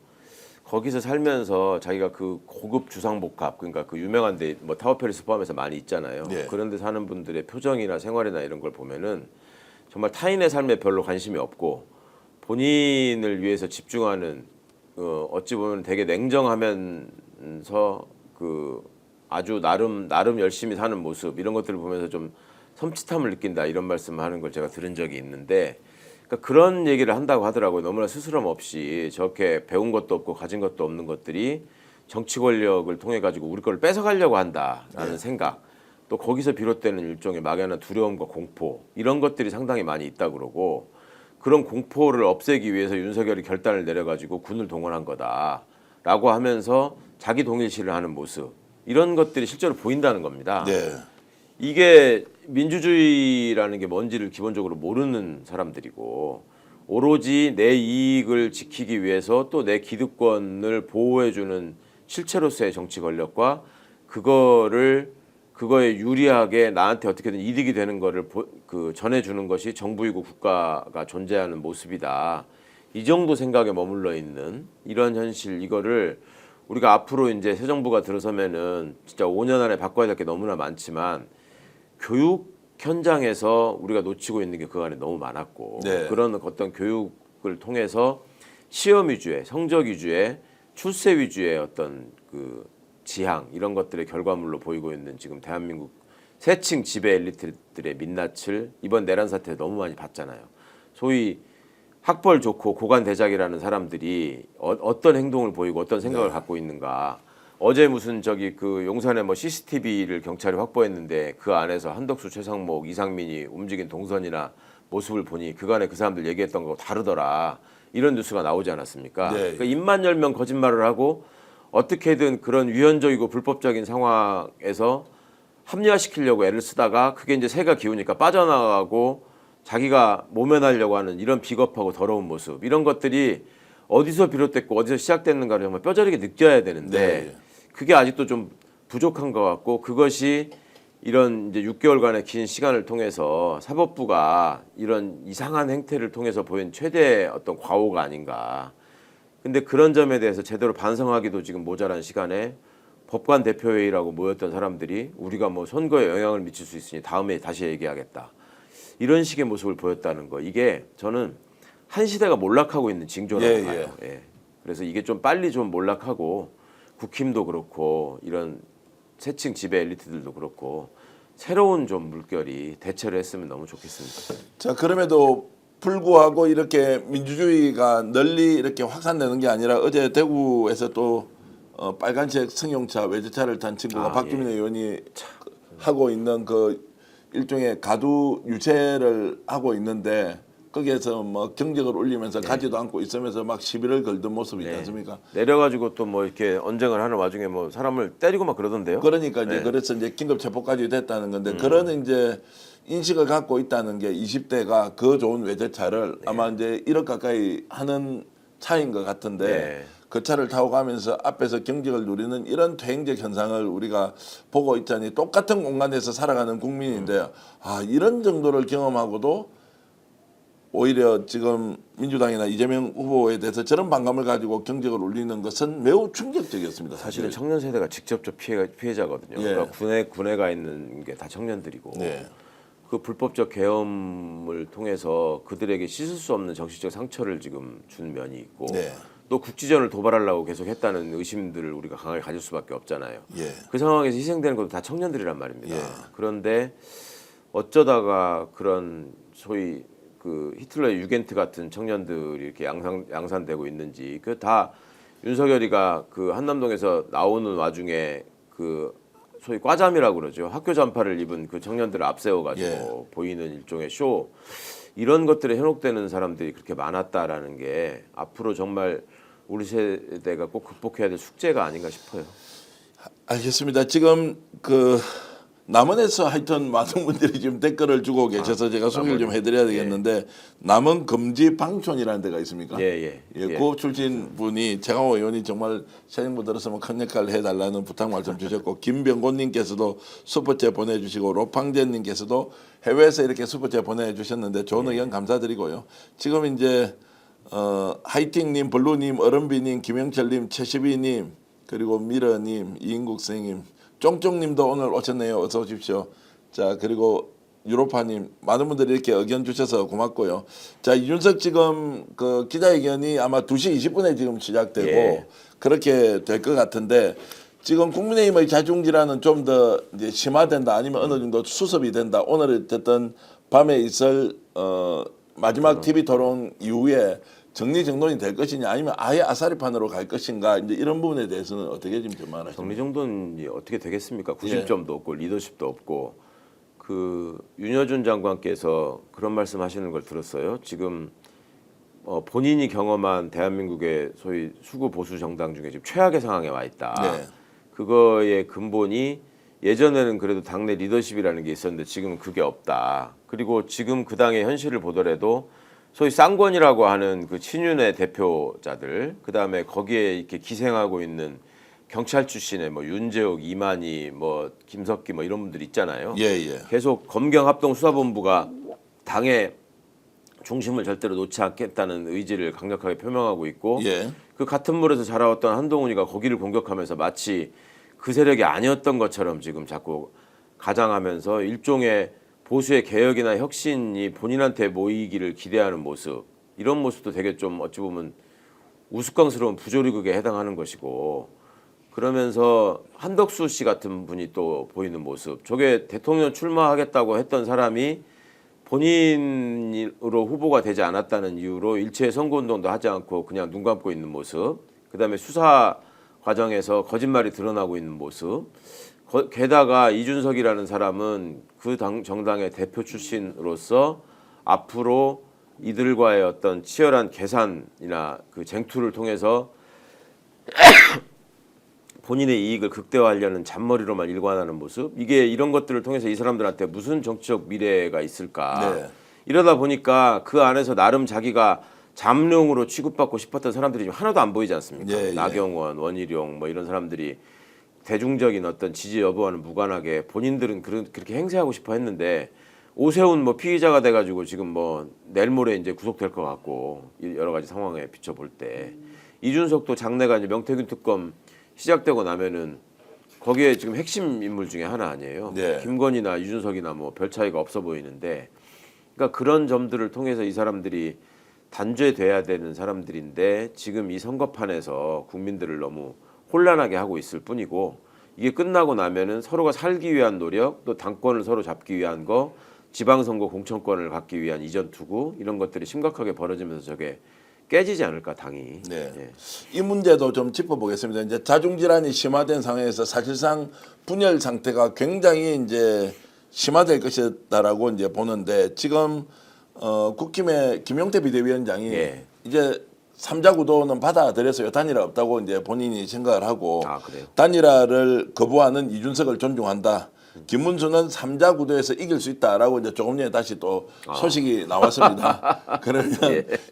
거기서 살면서 자기가 그 고급 주상복합 그러니까 그 유명한 데 뭐 타워팰리스 포함해서 많이 있잖아요. 네. 그런 데 사는 분들의 표정이나 생활이나 이런 걸 보면은 정말 타인의 삶에 별로 관심이 없고 본인을 위해서 집중하는 어찌 보면 되게 냉정하면서 그 아주 나름 열심히 사는 모습 이런 것들을 보면서 좀 섬찟함을 느낀다 이런 말씀을 하는 걸 제가 들은 적이 있는데 그러니까 그런 얘기를 한다고 하더라고요. 너무나 스스럼 없이 저렇게 배운 것도 없고 가진 것도 없는 것들이 정치 권력을 통해 가지고 우리 걸 뺏어가려고 한다라는 생각 또 거기서 비롯되는 일종의 막연한 두려움과 공포 이런 것들이 상당히 많이 있다 그러고 그런 공포를 없애기 위해서 윤석열이 결단을 내려가지고 군을 동원한 거다라고 하면서 자기 동일시를 하는 모습 이런 것들이 실제로 보인다는 겁니다. 네. 이게 민주주의라는 게 뭔지를 기본적으로 모르는 사람들이고 오로지 내 이익을 지키기 위해서 또 내 기득권을 보호해주는 실체로서의 정치 권력과 그거에 유리하게 나한테 어떻게든 이득이 되는 거를 전해주는 것이 정부이고 국가가 존재하는 모습이다. 이 정도 생각에 머물러 있는 이런 현실 이거를 우리가 앞으로 이제 새 정부가 들어서면은 진짜 5년 안에 바꿔야 될 게 너무나 많지만 교육 현장에서 우리가 놓치고 있는 게 그 안에 너무 많았고 네. 그런 어떤 교육을 통해서 시험 위주의 성적 위주의 출세 위주의 어떤 그 지향 이런 것들의 결과물로 보이고 있는 지금 대한민국 세층 지배 엘리트들의 민낯을 이번 내란 사태에 너무 많이 봤잖아요. 소위 학벌 좋고 고관 대작이라는 사람들이 어떤 행동을 보이고 어떤 생각을 갖고 있는가. 어제 무슨 저기 그 용산에 뭐 CCTV를 경찰이 확보했는데 그 안에서 한덕수, 최상목, 이상민이 움직인 동선이나 모습을 보니 그간에 그 사람들 얘기했던 거하고 다르더라. 이런 뉴스가 나오지 않았습니까? 네. 그러니까 입만 열면 거짓말을 하고 어떻게든 그런 위헌적이고 불법적인 상황에서 합리화시키려고 애를 쓰다가 그게 이제 새가 기우니까 빠져나가고 자기가 모면하려고 하는 이런 비겁하고 더러운 모습 이런 것들이 어디서 비롯됐고 어디서 시작됐는가를 정말 뼈저리게 느껴야 되는데 네. 그게 아직도 좀 부족한 것 같고 그것이 이런 이제 6개월간의 긴 시간을 통해서 사법부가 이런 이상한 행태를 통해서 보인 최대 어떤 과오가 아닌가. 근데 그런 점에 대해서 제대로 반성하기도 지금 모자란 시간에 법관 대표회의라고 모였던 사람들이 우리가 뭐 선거에 영향을 미칠 수 있으니 다음에 다시 얘기하겠다. 이런 식의 모습을 보였다는 거. 이게 저는 한 시대가 몰락하고 있는 징조라고 봐요. 예. 그래서 이게 좀 빨리 좀 몰락하고 국힘도 그렇고 이런 세층 지배 엘리트들도 그렇고 새로운 좀 물결이 대처를 했으면 너무 좋겠습니다. 자, 그럼에도 불구하고 이렇게 민주주의가 널리 이렇게 확산되는 게 아니라 어제 대구에서 또 빨간색 승용차 외제차를 탄 친구가 박주민 의원이 하고 있는 그 일종의 가두 유세를 하고 있는데 거기에서 뭐 경적을 울리면서 가지도 않고 있으면서 막 시비를 걸던 모습이 있지 않습니까? 내려가지고 또 뭐 이렇게 언쟁을 하는 와중에 뭐 사람을 때리고 막 그러던데요. 그러니까 이제 그래서 이제 긴급 체포까지 됐다는 건데 그런 이제 인식을 갖고 있다는 게 20대가 그 좋은 외제차를 아마 이제 1억 가까이 하는 차인 것 같은데 그 차를 타고 가면서 앞에서 경직을 누리는 이런 퇴행적 현상을 우리가 보고 있자니 똑같은 공간에서 살아가는 국민인데 아 이런 정도를 경험하고도 오히려 지금 민주당이나 이재명 후보에 대해서 저런 반감을 가지고 경적을 울리는 것은 매우 충격적이었습니다. 사실은 청년 세대가 직접적 피해자거든요. 예. 그러니까 군에 가 있는 게 다 청년들이고 네. 그 불법적 계엄을 통해서 그들에게 씻을 수 없는 정신적 상처를 지금 준 면이 있고 네. 또 국지전을 도발하려고 계속 했다는 의심들을 우리가 강하게 가질 수밖에 없잖아요. 예. 그 상황에서 희생되는 것도 다 청년들이란 말입니다. 예. 그런데 어쩌다가 그런 소위 그 히틀러의 유겐트 같은 청년들이 이렇게 양산되고 있는지 그 다 윤석열이가 그 한남동에서 나오는 와중에 그 소위 과잠이라고 그러죠. 학교 잠바를 입은 그 청년들을 앞세워 가지고 보이는 일종의 쇼 이런 것들에 현혹되는 사람들이 그렇게 많았다라는 게 앞으로 정말 우리 세대가 꼭 극복해야 될 숙제가 아닌가 싶어요. 알겠습니다. 지금 그 남원에서 하여튼 많은 분들이 지금 댓글을 주고 계셔서 제가 소개를 좀 해드려야 되겠는데 남원 금지 방촌이라는 데가 있습니까? 예. 그 출신 분이 최강호 의원이 정말 새정부 들었으면 큰 역할을 해달라는 부탁 말씀 주셨고 김병곤님께서도 슈퍼챗 보내주시고 로팡제님께서도 해외에서 이렇게 슈퍼챗 보내주셨는데 좋은 의견 감사드리고요. 지금 이제 하이팅님, 블루님, 어른비님, 김영철님, 최시비님 그리고 미러님, 이인국 선생님, 쫑쫑님도 오늘 오셨네요. 어서 오십시오. 자 그리고 유로파님 많은 분들이 이렇게 의견 주셔서 고맙고요. 자 이준석 지금 그 기자회견이 아마 2시 20분에 지금 시작되고 예. 그렇게 될 것 같은데 지금 국민의힘의 자중질환은 좀 더 이제 심화된다 아니면 어느 정도 수습이 된다. 오늘 어쨌든 밤에 있을 마지막 TV 토론 이후에 정리정돈이 될 것이냐 아니면 아예 아사리판으로 갈 것인가 이제 이런 부분에 대해서는 어떻게 지금 전망하십니까? 정리정돈이 어떻게 되겠습니까? 구심점도 없고 리더십도 없고 그 윤여준 장관께서 그런 말씀하시는 걸 들었어요. 지금 본인이 경험한 대한민국의 소위 수구 보수 정당 중에 지금 최악의 상황에 와 있다. 네. 그거의 근본이 예전에는 그래도 당내 리더십이라는 게 있었는데 지금은 그게 없다. 그리고 지금 그 당의 현실을 보더라도 소위 쌍권이라고 하는 그 친윤의 대표자들, 그 다음에 거기에 이렇게 기생하고 있는 경찰 출신의 뭐 윤재옥, 이만희, 뭐 김석기 뭐 이런 분들 있잖아요. 예. 계속 검경합동수사본부가 당의 중심을 절대로 놓지 않겠다는 의지를 강력하게 표명하고 있고, 예. 그 같은 물에서 자라왔던 한동훈이가 거기를 공격하면서 마치 그 세력이 아니었던 것처럼 지금 자꾸 가장하면서 일종의 보수의 개혁이나 혁신이 본인한테 모이기를 기대하는 모습, 이런 모습도 되게 좀 어찌 보면 우스꽝스러운 부조리극에 해당하는 것이고, 그러면서 한덕수 씨 같은 분이 또 보이는 모습, 저게 대통령 출마하겠다고 했던 사람이 본인으로 후보가 되지 않았다는 이유로 일체 선거운동도 하지 않고 그냥 눈 감고 있는 모습, 그다음에 수사 과정에서 거짓말이 드러나고 있는 모습, 게다가 이준석이라는 사람은 그 정당의 대표 출신으로서 앞으로 이들과의 어떤 치열한 계산이나 그 쟁투를 통해서 본인의 이익을 극대화하려는 잔머리로만 일관하는 모습, 이게 이런 것들을 통해서 이 사람들한테 무슨 정치적 미래가 있을까. 네. 이러다 보니까 그 안에서 나름 자기가 잠룡으로 취급받고 싶었던 사람들이 지금 하나도 안 보이지 않습니까? 예. 나경원, 원희룡 뭐 이런 사람들이 대중적인 어떤 지지 여부와는 무관하게 본인들은 그렇게 행세하고 싶어 했는데, 오세훈 뭐 피의자가 돼가지고 지금 뭐 내일 모레 이제 구속될 것 같고 여러 가지 상황에 비춰볼 때, 이준석도 장래가 이제 명태균 특검 시작되고 나면은 거기에 지금 핵심 인물 중에 하나 아니에요. 네. 김건희나 이준석이나 뭐 별 차이가 없어 보이는데, 그러니까 그런 점들을 통해서 이 사람들이 단죄돼야 되는 사람들인데 지금 이 선거판에서 국민들을 너무 혼란하게 하고 있을 뿐이고, 이게 끝나고 나면은 서로가 살기 위한 노력, 또 당권을 서로 잡기 위한 거, 지방선거 공천권을 갖기 위한 이전 투구, 이런 것들이 심각하게 벌어지면서 저게 깨지지 않을까 당이. 네. 예. 이 문제도 좀 짚어보겠습니다. 이제 자중질환이 심화된 상황에서 사실상 분열 상태가 굉장히 이제 심화될 것이다라고 이제 보는데, 지금 국힘의 김용태 비대위원장이 예. 이제 3자 구도는 받아들여서요. 단일화 없다고 이제 본인이 생각을 하고, 아, 그래요? 단일화를 거부하는 이준석을 존중한다. 김문수는 3자 구도에서 이길 수 있다라고 이제 조금 전에 다시 또 소식이 나왔습니다. 그러면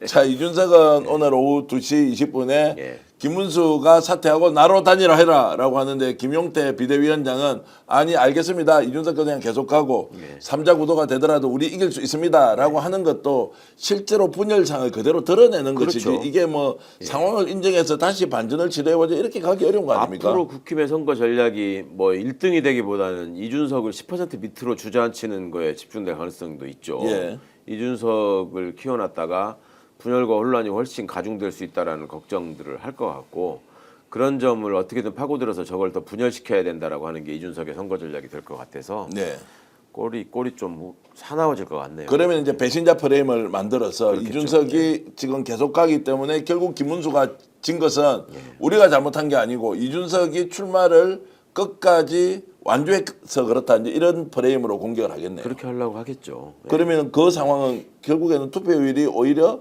자, 이준석은 오늘 오후 2시 20분에 예. 김문수가 사퇴하고 나로 단일화해라라고 하는데, 김용태 비대위원장은 아니 알겠습니다. 이준석 그냥 계속하고 3자 구도가 되더라도 우리 이길 수 있습니다라고 하는 것도 실제로 분열상을 그대로 드러내는 그렇죠. 것이지, 이게 뭐 상황을 인정해서 다시 반전을 치료해보자 이렇게 가기 어려운 거 아닙니까? 앞으로 국힘의 선거 전략이 뭐 1등이 되기보다는 이준석을 10% 밑으로 주저앉히는 거에 집중될 가능성도 있죠. 예. 이준석을 키워놨다가 분열과 혼란이 훨씬 가중될 수 있다라는 걱정들을 할 것 같고, 그런 점을 어떻게든 파고들어서 저걸 더 분열시켜야 된다라고 하는 게 이준석의 선거 전략이 될 것 같아서 네. 꼴이 좀 사나워질 것 같네요. 그러면 이제 배신자 프레임을 만들어서 그렇겠죠. 이준석이 지금 계속 가기 때문에 결국 김문수가 진 것은 우리가 잘못한 게 아니고 이준석이 출마를 끝까지 완주해서 그렇다, 이제 이런 프레임으로 공격을 하겠네요. 그렇게 하려고 하겠죠. 예. 그러면 그 상황은 결국에는 투표율이 오히려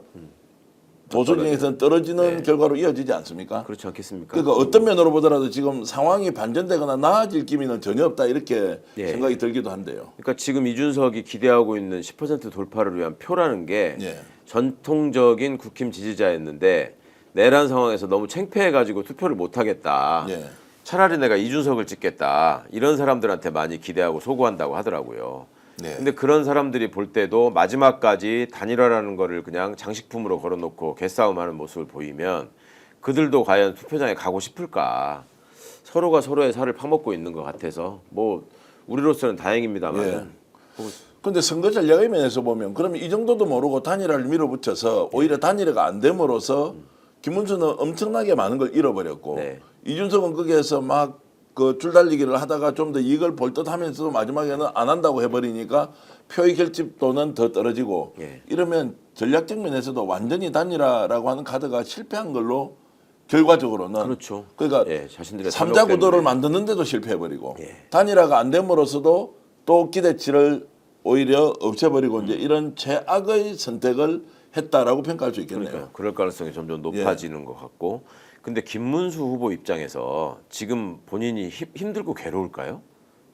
보수진영에서는 떨어지는 네. 결과로 이어지지 않습니까? 그렇지 않겠습니까? 그러니까 어떤 면으로 보더라도 지금 상황이 반전되거나 나아질 기미는 전혀 없다 이렇게 예. 생각이 들기도 한데요. 그러니까 지금 이준석이 기대하고 있는 10% 돌파를 위한 표라는 게 예. 전통적인 국힘 지지자였는데 내란 상황에서 너무 창피해가지고 투표를 못하겠다. 예. 차라리 내가 이준석을 찍겠다. 이런 사람들한테 많이 기대하고 소구한다고 하더라고요. 네. 근데 그런 사람들이 볼 때도 마지막까지 단일화라는 거를 그냥 장식품으로 걸어놓고 개싸움하는 모습을 보이면 그들도 과연 투표장에 가고 싶을까? 서로가 서로의 살을 파먹고 있는 것 같아서 뭐 우리로서는 다행입니다만. 예. 근데 선거 전략의 면에서 보면 그러면 이 정도도 모르고 단일화를 밀어붙여서 오히려 단일화가 안 됨으로써 김문수는 엄청나게 많은 걸 잃어버렸고 네. 이준석은 거기에서 막 그 줄달리기를 하다가 좀 더 이익을 볼 듯하면서도 마지막에는 안 한다고 해버리니까 표의 결집도는 더 떨어지고 예. 이러면 전략적 면에서도 완전히 단일화라고 하는 카드가 실패한 걸로 결과적으로는 그렇죠. 그러니까 예, 자신들의 3자 구도를 전력때문에. 만드는데도 실패해버리고 예. 단일화가 안 됨으로써도 또 기대치를 오히려 없애버리고 이제 이런 최악의 선택을 했다라고 평가할 수 있겠네요. 그러니까 그럴 가능성이 점점 높아지는 것 같고. 근데 김문수 후보 입장에서 지금 본인이 힘들고 괴로울까요?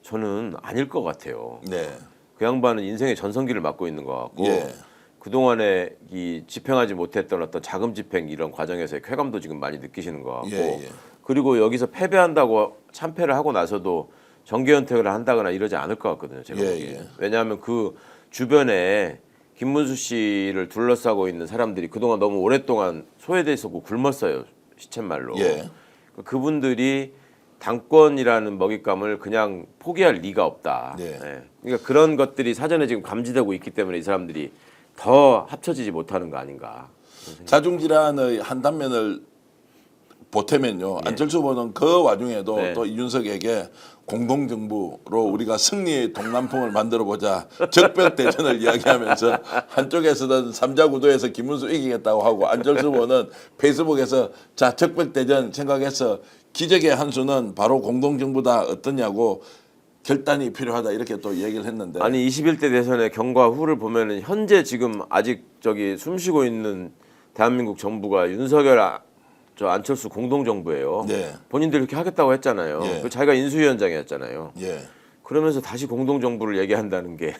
저는 아닐 것 같아요. 네. 그 양반은 인생의 전성기를 맞고 있는 것 같고 예. 그동안에 이 집행하지 못했던 어떤 자금 집행 이런 과정에서의 쾌감도 지금 많이 느끼시는 것 같고 예, 예. 그리고 여기서 패배한다고 참패를 하고 나서도 정계은퇴를 한다거나 이러지 않을 것 같거든요. 제가 예, 보기에는. 예. 왜냐하면 그 주변에 김문수 씨를 둘러싸고 있는 사람들이 그동안 너무 오랫동안 소외돼 있었고 굶었어요. 시쳇말로. 예. 그분들이 당권이라는 먹잇감을 그냥 포기할 리가 없다. 네. 예. 그러니까 그런 것들이 사전에 지금 감지되고 있기 때문에 이 사람들이 더 합쳐지지 못하는 거 아닌가. 자중질환의 한 단면을 보태면요. 안철수 후보는 그 와중에도 네. 또 이준석에게 공동정부로 우리가 승리의 동남풍을 만들어보자 적벽대전을 이야기하면서 한쪽에서는 삼자 구도에서 김문수 이기겠다고 하고 안철수 후보는 페이스북에서 자 적벽대전 생각해서 기적의 한 수는 바로 공동정부다 어떠냐고 결단이 필요하다 이렇게 또 얘기를 했는데 아니 21대 대선의 경과 후를 보면은 현재 지금 아직 저기 숨쉬고 있는 대한민국 정부가 윤석열 저 안철수 공동정부예요. 네. 본인들 이렇게 하겠다고 했잖아요. 예. 그 자기가 인수위원장이었잖아요. 예. 그러면서 다시 공동정부를 얘기한다는 게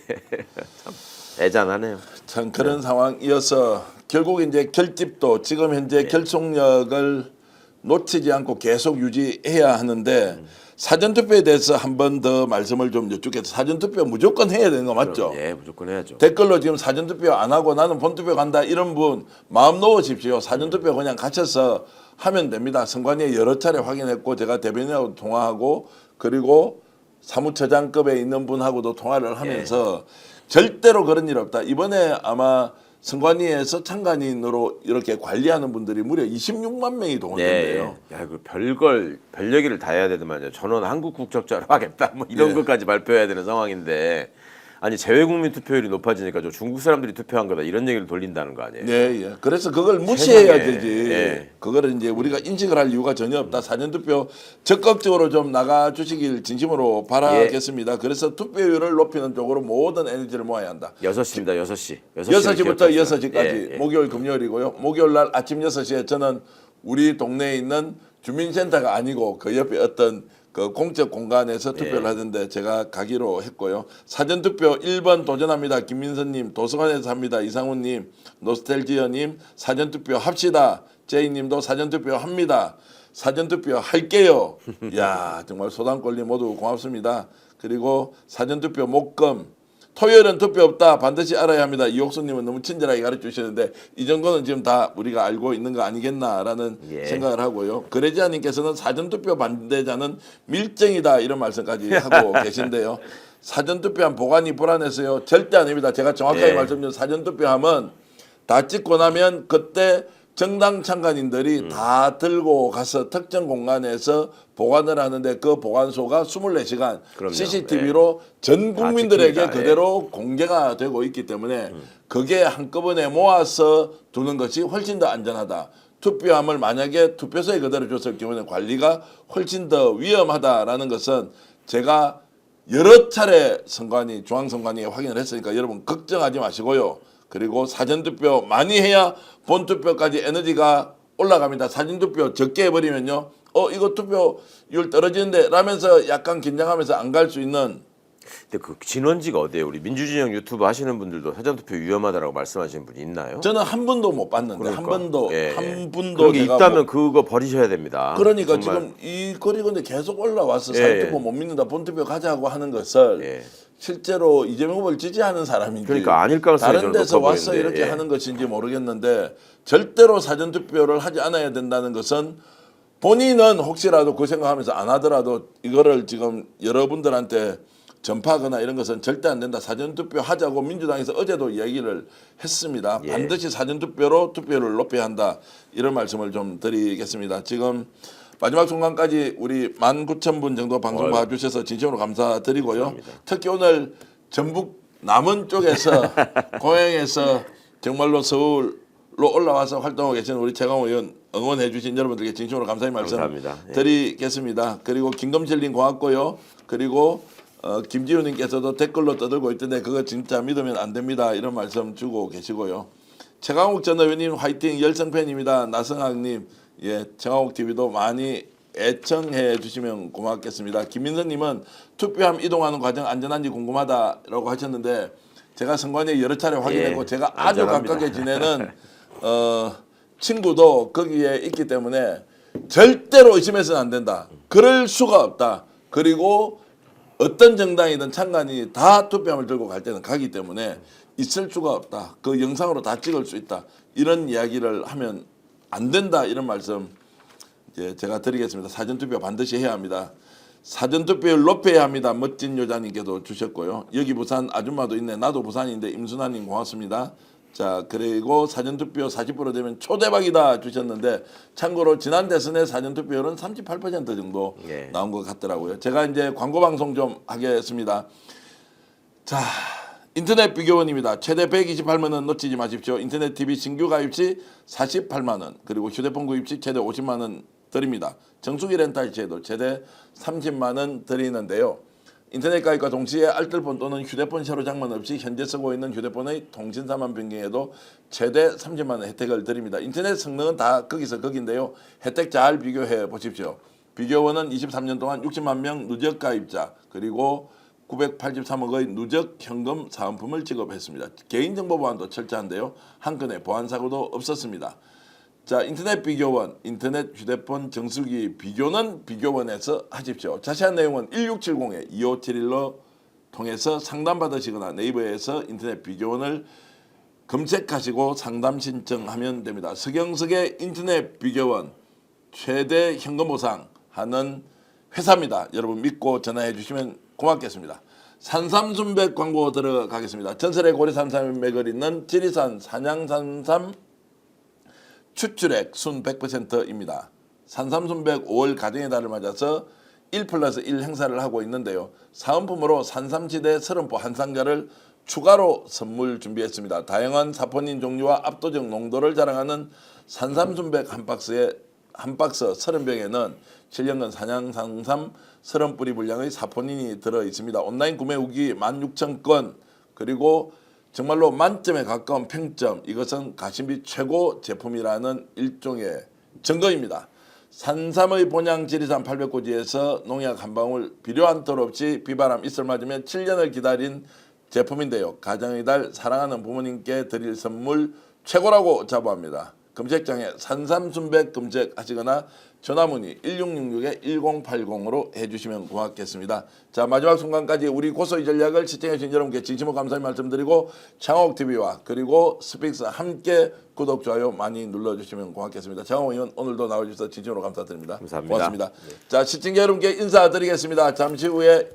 참 애잔하네요. 참 그런 상황이어서 결국 이제 결집도 지금 현재 결속력을 놓치지 않고 계속 유지해야 하는데 사전투표에 대해서 한 번 더 말씀을 좀 여쭙겠습니다. 사전투표 무조건 해야 되는 거 맞죠? 예, 무조건 해야죠. 댓글로 지금 사전투표 안 하고 나는 본투표 간다 이런 분 마음 놓으십시오. 사전투표 그냥 갇혀서 하면 됩니다. 선관위에 여러 차례 확인했고 제가 대변인하고 통화하고 그리고 사무처장급에 있는 분하고도 통화를 하면서 절대로 그런 일 없다. 이번에 아마 선관위에서 참관인으로 이렇게 관리하는 분들이 무려 26만 명이 동원된대요. 네. 야, 그 별 얘기를 다 해야 되더만요. 전원 한국 국적자로 하겠다. 뭐 이런 예. 것까지 발표해야 되는 상황인데 아니 재외국민 투표율이 높아지니까 저 중국 사람들이 투표한 거다 이런 얘기를 돌린다는 거 아니에요? 네, 예. 그래서 그걸 무시해야 세상에. 되지. 예. 그거를 이제 우리가 인식을 할 이유가 전혀 없다. 사전투표 적극적으로 좀 나가 주시길 진심으로 바라겠습니다. 그래서 투표율을 높이는 쪽으로 모든 에너지를 모아야 한다. 6시입니다. 6시. 6시부터 6시까지 예, 예. 목요일 금요일이고요. 목요일 날 아침 6시에 저는 우리 동네에 있는 주민센터가 아니고 그 옆에 어떤 그 공적 공간에서 투표를 하던데 제가 가기로 했고요. 사전투표 1번 도전합니다. 김민선님, 도서관에서 합니다. 이상훈님, 노스텔지어님, 사전투표 합시다. 제이님도 사전투표 합니다. 사전투표 할게요. 야 정말 소단권리 모두 고맙습니다. 그리고 사전투표 목금. 토요일은 투표 없다. 반드시 알아야 합니다. 이옥수님은 너무 친절하게 가르쳐 주시는데 이 정도는 지금 다 우리가 알고 있는 거 아니겠나라는 생각을 하고요. 그레지아님께서는 사전투표 반대자는 밀정이다 이런 말씀까지 하고 계신데요. 사전투표한 보관이 불안해서요. 절대 아닙니다. 제가 정확하게 말씀드리면 사전투표하면 다 찍고 나면 그때 정당 참관인들이 다 들고 가서 특정 공간에서 보관을 하는데 그 보관소가 24시간 그럼요. CCTV로 전 국민들에게 찍힙니다. 그대로 공개가 되고 있기 때문에 그게 한꺼번에 모아서 두는 것이 훨씬 더 안전하다. 투표함을 만약에 투표소에 그대로 줬을 경우는 관리가 훨씬 더 위험하다라는 것은 제가 여러 차례 선관위, 중앙선관위에 확인을 했으니까 여러분 걱정하지 마시고요. 그리고 사전투표 많이 해야 본투표까지 에너지가 올라갑니다. 사전투표 적게 해버리면요. 이거 투표율 떨어지는데 라면서 약간 긴장하면서 안 갈 수 있는. 근데 그 진원지가 어디예요? 우리 민주진영 유튜브 하시는 분들도 사전투표 위험하다라고 말씀하시는 분이 있나요? 저는 한 번도 못 봤는데 그러니까. 한 번도 예. 한 분도 그런 게 제가 있다면 그거 버리셔야 됩니다. 그러니까 정말. 지금 이 거리 근데 계속 올라와서 예, 사전투표 예. 못 믿는다 본투표 가자고 하는 것을 예. 실제로 이재명 후보를 지지하는 사람인지 그러니까 아닐 가능성이 다른 저는 데서 높아 와서 보이는데, 이렇게 예. 하는 것인지 모르겠는데 절대로 사전투표를 하지 않아야 된다는 것은 본인은 혹시라도 그 생각하면서 안 하더라도 이거를 지금 여러분들한테 전파하거나 이런 것은 절대 안 된다. 사전투표 하자고 민주당에서 어제도 이야기를 했습니다. 예. 반드시 사전투표로 투표율을 높여야 한다. 이런 말씀을 좀 드리겠습니다. 지금 마지막 순간까지 우리 19,000분 정도 방송 봐주셔서 진심으로 감사드리고요. 감사합니다. 특히 오늘 전북 남원 쪽에서 고향에서 정말로 서울로 올라와서 활동하고 계시는 우리 최강호 의원 응원해 주신 여러분들께 진심으로 감사의 말씀 감사합니다. 예. 드리겠습니다. 그리고 김검철님 고맙고요. 그리고 김지훈님께서도 댓글로 떠들고 있던데 그거 진짜 믿으면 안 됩니다. 이런 말씀 주고 계시고요. 최강욱 전 의원님 화이팅 열성팬입니다. 나성학님 예 최강욱 TV도 많이 애청해 주시면 고맙겠습니다. 김민선님은 투표함 이동하는 과정 안전한지 궁금하다라고 하셨는데 제가 선관위에 여러 차례 확인했고 예, 제가 아주 안전합니다. 가깝게 지내는 친구도 거기에 있기 때문에 절대로 의심해서는 안 된다. 그럴 수가 없다. 그리고 어떤 정당이든 창간이 다 투표함을 들고 갈 때는 가기 때문에 있을 수가 없다. 그 영상으로 다 찍을 수 있다. 이런 이야기를 하면 안 된다. 이런 말씀 이제 제가 드리겠습니다. 사전투표 반드시 해야 합니다. 사전투표를 높여야 합니다. 멋진 여자님께도 주셨고요. 여기 부산 아줌마도 있네. 나도 부산인데 임순아님 고맙습니다. 자 그리고 사전투표 40% 되면 초대박이다 주셨는데 참고로 지난 대선의 사전투표율은 38% 정도 예. 나온 것 같더라고요. 제가 이제 광고 방송 좀 하겠습니다. 자 인터넷 비교원입니다. 최대 128만 원 놓치지 마십시오. 인터넷 TV 신규 가입 시 48만 원 그리고 휴대폰 구입 시 최대 50만 원 드립니다. 정수기 렌탈 제도 최대 30만 원 드리는데요. 인터넷 가입과 동시에 알뜰폰 또는 휴대폰 새로 장만 없이 현재 쓰고 있는 휴대폰의 통신사만 변경해도 최대 30만 원 혜택을 드립니다. 인터넷 성능은 다 거기서 거긴데요. 혜택 잘 비교해 보십시오. 비교원은 23년 동안 60만 명 누적 가입자 그리고 983억의 누적 현금 사은품을 지급했습니다. 개인정보 보안도 철저한데요. 한 건의 보안 사고도 없었습니다. 자 인터넷 비교원, 인터넷 휴대폰 정수기 비교는 비교원에서 하십시오. 자세한 내용은 1670-2571로 통해서 상담받으시거나 네이버에서 인터넷 비교원을 검색하시고 상담 신청하면 됩니다. 서경석의 인터넷 비교원 최대 현금 보상하는 회사입니다. 여러분 믿고 전화해 주시면 고맙겠습니다. 산삼순백 광고 들어가겠습니다. 전설의 고리 산삼의 맥을 잇는 지리산 산양산삼 추출액 순 100%입니다. 산삼순백 5월 가정의 달을 맞아서 1+1 행사를 하고 있는데요. 사은품으로 산삼지대 30포 한 상자를 추가로 선물 준비했습니다. 다양한 사포닌 종류와 압도적 농도를 자랑하는 산삼순백 한 박스 30병에는 7년간 산양산삼 30뿌리 분량의 사포닌이 들어있습니다. 온라인 구매 후기 16,000건 그리고 정말로 만점에 가까운 평점 이것은 가심비 최고 제품이라는 일종의 증거입니다. 산삼의 본향 지리산 800고지에서 농약 한 방울 비료 한 톨 없이 비바람 이슬 맞으면 7년을 기다린 제품인데요. 가정의 달 사랑하는 부모님께 드릴 선물 최고라고 자부합니다. 검색창에 산삼순백 검색하시거나 전화문의 1666-1080으로 해주시면 고맙겠습니다. 자 마지막 순간까지 우리 고소의 전략을 시청해주신 여러분께 진심으로 감사의 말씀드리고 창옥TV와 그리고 스픽스 함께 구독, 좋아요 많이 눌러주시면 고맙겠습니다. 창옥 의원 오늘도 나와주셔서 진심으로 감사드립니다. 감사합니다. 고맙습니다. 네. 자 시청자 여러분께 인사드리겠습니다. 잠시 후에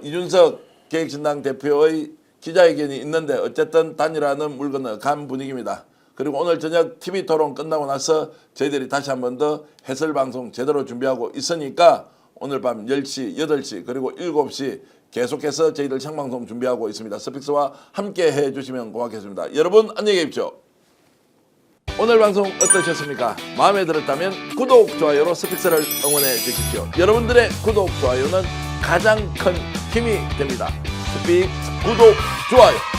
이준석 계획신당 대표의 기자회견이 있는데 어쨌든 단일화는 물 건너 간 분위기입니다. 그리고 오늘 저녁 TV토론 끝나고 나서 저희들이 다시 한 번 더 해설방송 제대로 준비하고 있으니까 오늘 밤 10시, 8시 그리고 7시 계속해서 저희들 생방송 준비하고 있습니다. 스픽스와 함께 해주시면 고맙겠습니다. 여러분 안녕히 계십시오. 오늘 방송 어떠셨습니까? 마음에 들었다면 구독, 좋아요로 스픽스를 응원해 주십시오. 여러분들의 구독, 좋아요는 가장 큰 힘이 됩니다. 스픽스 구독, 좋아요.